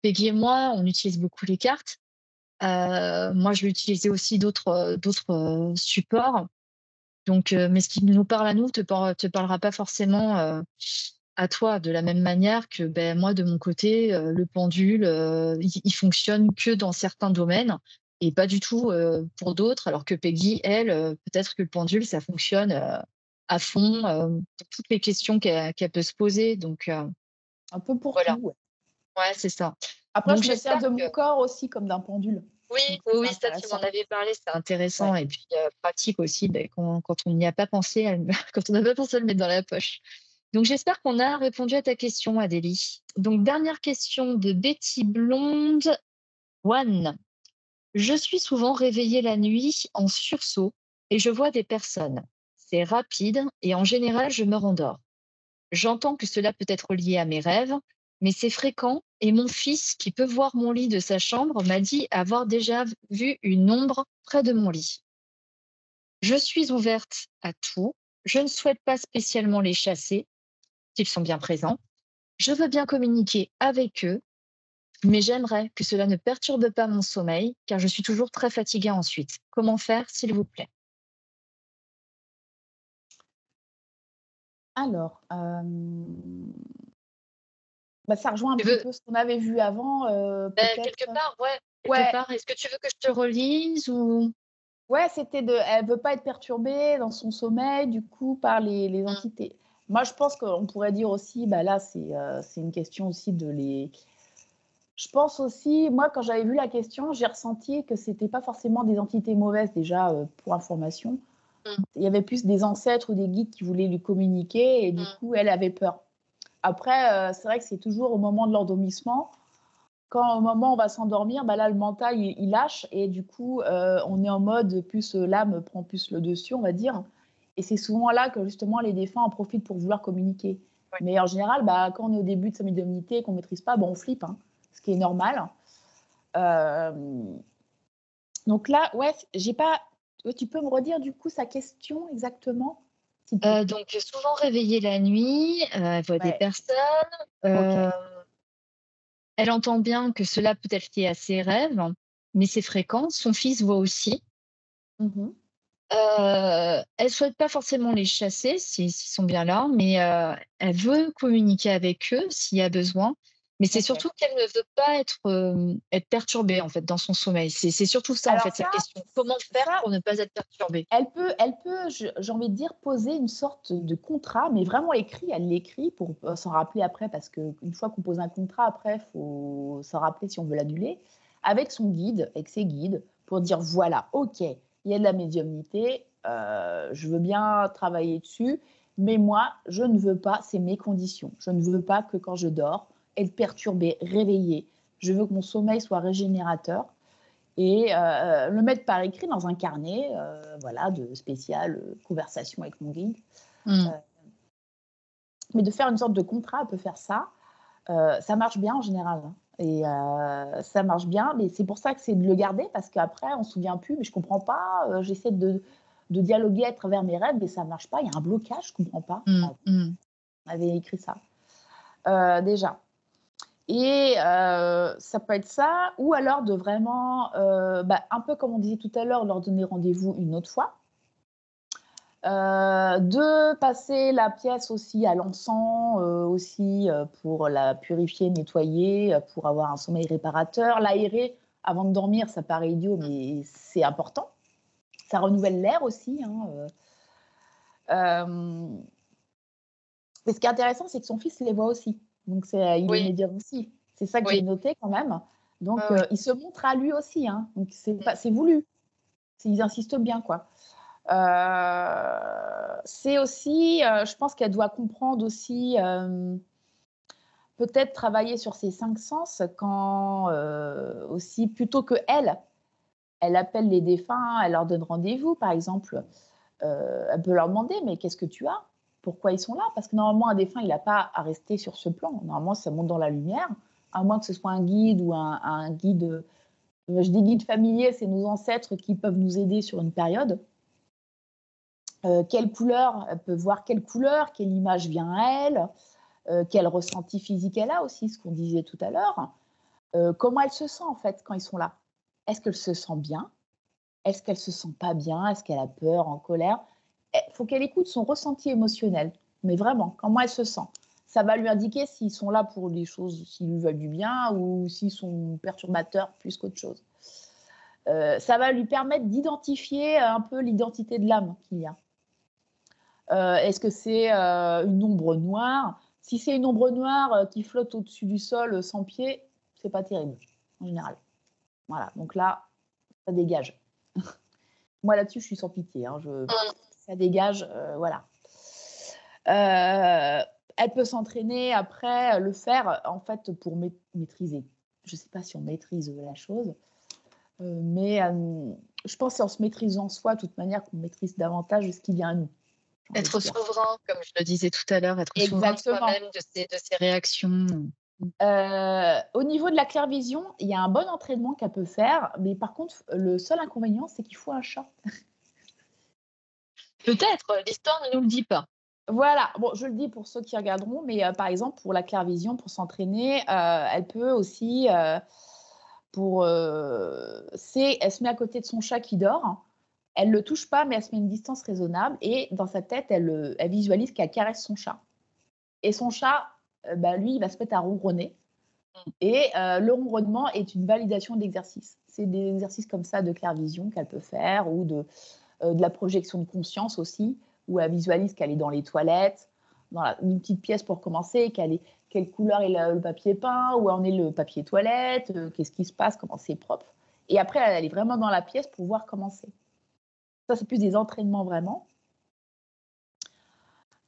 Peggy et moi, on utilise beaucoup les cartes. Moi, je vais utiliser aussi d'autres supports. Donc, mais ce qui nous parle à nous te parlera pas forcément à toi de la même manière que ben, moi, de mon côté, le pendule, il fonctionne que dans certains domaines et pas du tout pour d'autres, alors que Peggy, elle, peut-être que le pendule, ça fonctionne à fond pour toutes les questions qu'elle peut se poser. Donc, Un peu pour voilà, tout, ouais. ouais, c'est ça. Après, Donc, je me sers j'espère de que mon corps aussi comme d'un pendule. oui, Donc, oui, c'est oui, ça, tu m'en intéressant. avais parlé, c'est intéressant Ouais. et puis pratique aussi ben, quand on n'y a pas pensé, quand on n'a pas pensé à le mettre dans la poche. Donc, j'espère qu'on a répondu à ta question, Adélie. Donc, dernière question de Betty Blonde. One. Je suis souvent réveillée la nuit en sursaut et je vois des personnes. C'est rapide et en général, je me rendors. J'entends que cela peut être lié à mes rêves, mais c'est fréquent et mon fils, qui peut voir mon lit de sa chambre, m'a dit avoir déjà vu une ombre près de mon lit. Je suis ouverte à tout. Je ne souhaite pas spécialement les chasser, s'ils sont bien présents. Je veux bien communiquer avec eux, mais j'aimerais que cela ne perturbe pas mon sommeil, car je suis toujours très fatiguée ensuite. Comment faire, s'il vous plaît? Alors, bah, ça rejoint un Tu petit veux, peu ce qu'on avait vu avant, quelque peut-être. part, ouais, quelque Ouais, part. Est-ce que tu veux que je te relise ou... ouais, c'était de elle veut pas être perturbée dans son sommeil, du coup, par les Hmm, entités. Moi, je pense qu'on pourrait dire aussi, bah, là, c'est une question aussi de les je pense aussi, moi, quand j'avais vu la question, j'ai ressenti que c'était pas forcément des entités mauvaises, déjà, pour information. hmm, Il y avait plus des ancêtres ou des guides qui voulaient lui communiquer et du hmm. coup, elle avait peur. Après, c'est vrai que c'est toujours au moment de l'endormissement. Quand au moment où on va s'endormir, bah là, le mental, il lâche et du coup, on est en mode plus l'âme prend plus le dessus, on va dire. Et c'est souvent là que justement les défunts en profitent pour vouloir communiquer. Ouais. Mais en général, bah, quand on est au début de sa médiumnité et qu'on ne maîtrise pas, bah, on flippe, hein, ce qui est normal. Euh, donc là, ouais, j'ai pas. Tu peux me redire du coup sa question exactement, s'il te plaît. Donc, souvent réveillée la nuit, elle voit des Ouais, personnes. ok. euh, Elle entend bien que cela peut être lié à ses rêves, mais c'est fréquent. Son fils voit aussi. Mhm. Elle souhaite pas forcément les chasser s'ils sont bien là, mais elle veut communiquer avec eux s'il y a besoin. Mais c'est Ok. surtout qu'elle ne veut pas être perturbée en fait dans son sommeil. C'est surtout ça en Alors fait sa question. Comment faire ça, pour ne pas être perturbée? elle peut, j'ai envie de dire, poser une sorte de contrat, mais vraiment écrit. Elle l'écrit pour s'en rappeler après, parce qu'une fois qu'on pose un contrat, après, il faut s'en rappeler si on veut l'annuler, avec son guide, avec ses guides, pour dire voilà, ok, il y a de la médiumnité, je veux bien travailler dessus, mais moi, je ne veux pas, c'est mes conditions. Je ne veux pas que quand je dors, être perturbée, réveillée. Je veux que mon sommeil soit régénérateur et le mettre par écrit dans un carnet, voilà, de spécial conversation avec mon guide. Hmm. Euh, mais de faire une sorte de contrat, elle peut faire ça. Ça marche bien en général, hein. Et ça marche bien, mais c'est pour ça que c'est de le garder, parce qu'après, on ne se souvient plus, mais je ne comprends pas. J'essaie de dialoguer à travers mes rêves, mais ça ne marche pas. Il y a un blocage, je ne comprends pas. Hmm, Ah, hmm. on avait écrit ça. Déjà. Et ça peut être ça, ou alors de vraiment, un peu comme on disait tout à l'heure, leur donner rendez-vous une autre fois. De passer la pièce aussi à l'encens, aussi pour la purifier, nettoyer, pour avoir un sommeil réparateur. L'aérer avant de dormir, ça paraît idiot, mais c'est important. Ça renouvelle l'air aussi, hein. Et ce qui est intéressant, c'est que son fils les voit aussi. Donc, il est Oui, médium aussi. C'est ça que j'ai oui, noté quand même. ouais, Donc, ouais. il se montre à lui aussi, hein. Donc, Hmm. c'est voulu. Ils insistent bien, quoi. C'est aussi, je pense qu'elle doit comprendre aussi, peut-être travailler sur ses 5 sens quand aussi, plutôt que elle, Elle appelle les défunts, elle leur donne rendez-vous, par exemple. Elle peut leur demander: «Mais qu'est-ce que tu as? Pourquoi ils sont là?» Parce que normalement, un défunt, il n'a pas à rester sur ce plan. Normalement, ça monte dans la lumière, à moins que ce soit un guide ou un guide, je dis guide familier, c'est nos ancêtres qui peuvent nous aider sur une période. Quelle couleur? Elle peut voir quelle couleur, quelle image vient à elle, quel ressenti physique elle a aussi, ce qu'on disait tout à l'heure. Comment elle se sent, en fait, quand ils sont là? Est-ce qu'elle se sent bien? Est-ce qu'elle se sent pas bien? Est-ce qu'elle a peur, en colère? Il faut qu'elle écoute son ressenti émotionnel, mais vraiment, comment elle se sent. Ça va lui indiquer s'ils sont là pour des choses, s'ils lui veulent du bien ou s'ils sont perturbateurs plus qu'autre chose. Ça va lui permettre d'identifier un peu l'identité de l'âme qu'il y a. Est-ce que c'est une ombre noire? Si c'est une ombre noire qui flotte au-dessus du sol sans pied, c'est pas terrible en général. Voilà, donc là, ça dégage. Moi là-dessus, je suis sans pitié. Hein, ça dégage, voilà. Elle peut s'entraîner après, le faire en fait pour maîtriser. Je ne sais pas si on maîtrise la chose, mais je pense que c'est en se maîtrisant soi, de toute manière, qu'on maîtrise davantage ce qui vient à nous. Être souverain, comme je le disais tout à l'heure, être souverain de soi-même, de ses réactions. Au niveau de la clairvision, il y a un bon entraînement qu'elle peut faire, mais par contre, le seul inconvénient, c'est qu'il faut un chat. Peut-être, l'histoire ne nous le dit pas. Voilà, bon, je le dis pour ceux qui regarderont, mais par exemple, pour la clairvision, pour s'entraîner, elle peut aussi, elle se met à côté de son chat qui dort. Elle ne le touche pas, mais elle se met une distance raisonnable et dans sa tête, elle visualise qu'elle caresse son chat. Et son chat, lui, il va se mettre à ronronner. Et le ronronnement est une validation d'exercice. C'est des exercices comme ça de clairvision qu'elle peut faire ou de la projection de conscience aussi, où elle visualise qu'elle est dans les toilettes, dans une petite pièce pour commencer, quelle couleur est le papier peint, où en est le papier toilette, qu'est-ce qui se passe, comment c'est propre. Et après, elle est vraiment dans la pièce pour voir comment c'est. Ça, c'est plus des entraînements vraiment.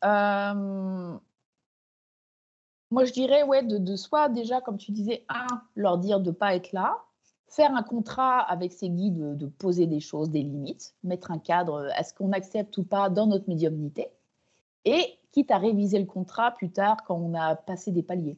Moi, je dirais, ouais, de soit déjà, comme tu disais, leur dire de ne pas être là, faire un contrat avec ses guides, de poser des choses, des limites, mettre un cadre, est-ce qu'on accepte ou pas dans notre médiumnité, et quitte à réviser le contrat plus tard quand on a passé des paliers.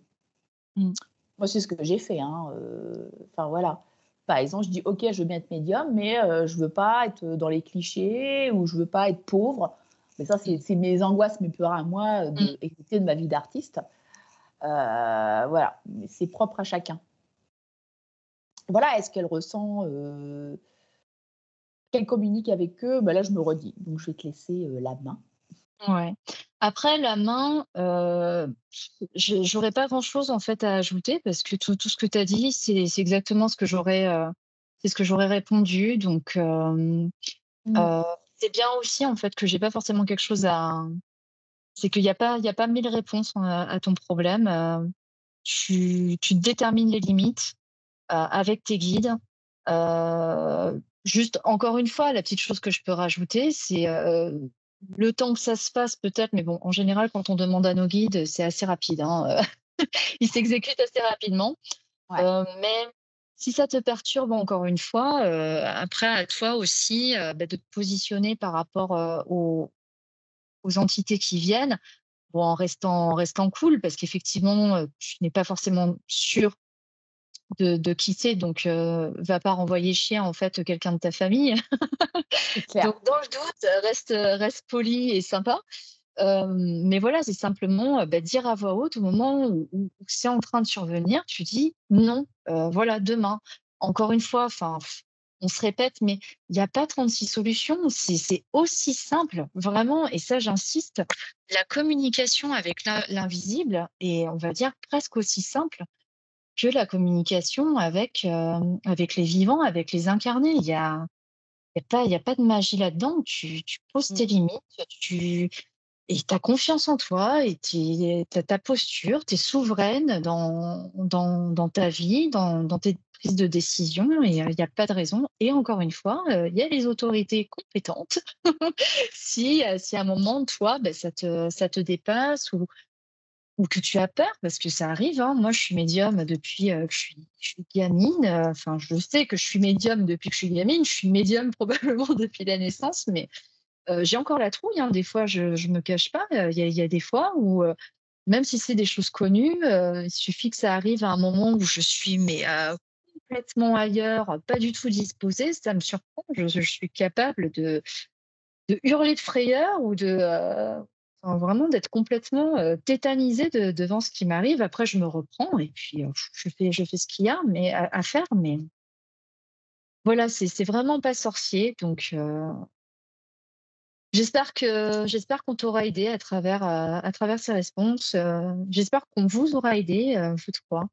Moi, c'est ce que j'ai fait. Enfin, voilà. Par exemple, je dis, OK, je veux bien être médium, mais je ne veux pas être dans les clichés ou je ne veux pas être pauvre. Mais ça, c'est mes angoisses, mes peurs à moi d'hériter de ma vie d'artiste. Voilà, c'est propre à chacun. Voilà, est-ce qu'elle ressent, qu'elle communique avec eux? Là, je me redis, donc je vais te laisser la main. Ouais. Après la main, j'aurais pas grand-chose en fait à ajouter parce que tout ce que tu as dit, c'est exactement ce que j'aurais répondu. Donc, c'est bien aussi en fait que j'ai pas forcément quelque chose à. C'est qu'il y a pas 1000 réponses à ton problème. Tu détermines les limites avec tes guides. Juste encore une fois, la petite chose que je peux rajouter, c'est le temps que ça se passe peut-être, mais bon, en général, quand on demande à nos guides, c'est assez rapide. Ils s'exécutent assez rapidement. Ouais. Mais si ça te perturbe encore une fois, après à toi aussi de te positionner par rapport aux entités qui viennent, bon, en restant cool, parce qu'effectivement, tu n'es pas forcément sûr de qui c'est, donc va pas renvoyer chier en fait quelqu'un de ta famille. C'est clair. Donc dans le doute, reste poli et sympa. Mais voilà, c'est simplement dire à voix haute au moment où c'est en train de survenir, tu dis non, voilà, demain. Encore une fois, enfin, on se répète, mais il n'y a pas 36 solutions. C'est aussi simple, vraiment, et ça j'insiste, la communication avec l'invisible est, on va dire, presque aussi simple que la communication avec les vivants, avec les incarnés. Il y a pas de magie là-dedans. Tu poses tes limites, et tu as confiance en toi, et tu as ta posture, tu es souveraine dans ta vie, dans tes prises de décision, et il n'y a pas de raison. Et encore une fois, il y a les autorités compétentes. Si à un moment, toi, ça te dépasse, ou ou que tu as peur, parce que ça arrive, hein. Moi, je suis médium depuis, que je suis gamine, enfin, je sais que je suis médium depuis que je suis gamine. Je suis médium probablement depuis la naissance, mais j'ai encore la trouille, hein. Des fois, je me cache pas, il y a des fois où, même si c'est des choses connues, il suffit que ça arrive à un moment où je suis mais complètement ailleurs, pas du tout disposée, ça me surprend. Je suis capable de hurler de frayeur ou enfin vraiment d'être complètement, tétanisée devant ce qui m'arrive. Après je me reprends et puis, je fais ce qu'il y a mais à faire, mais voilà, c'est vraiment pas sorcier donc j'espère qu'on t'aura aidé à travers ces réponses, j'espère qu'on vous aura aidé, vous 3.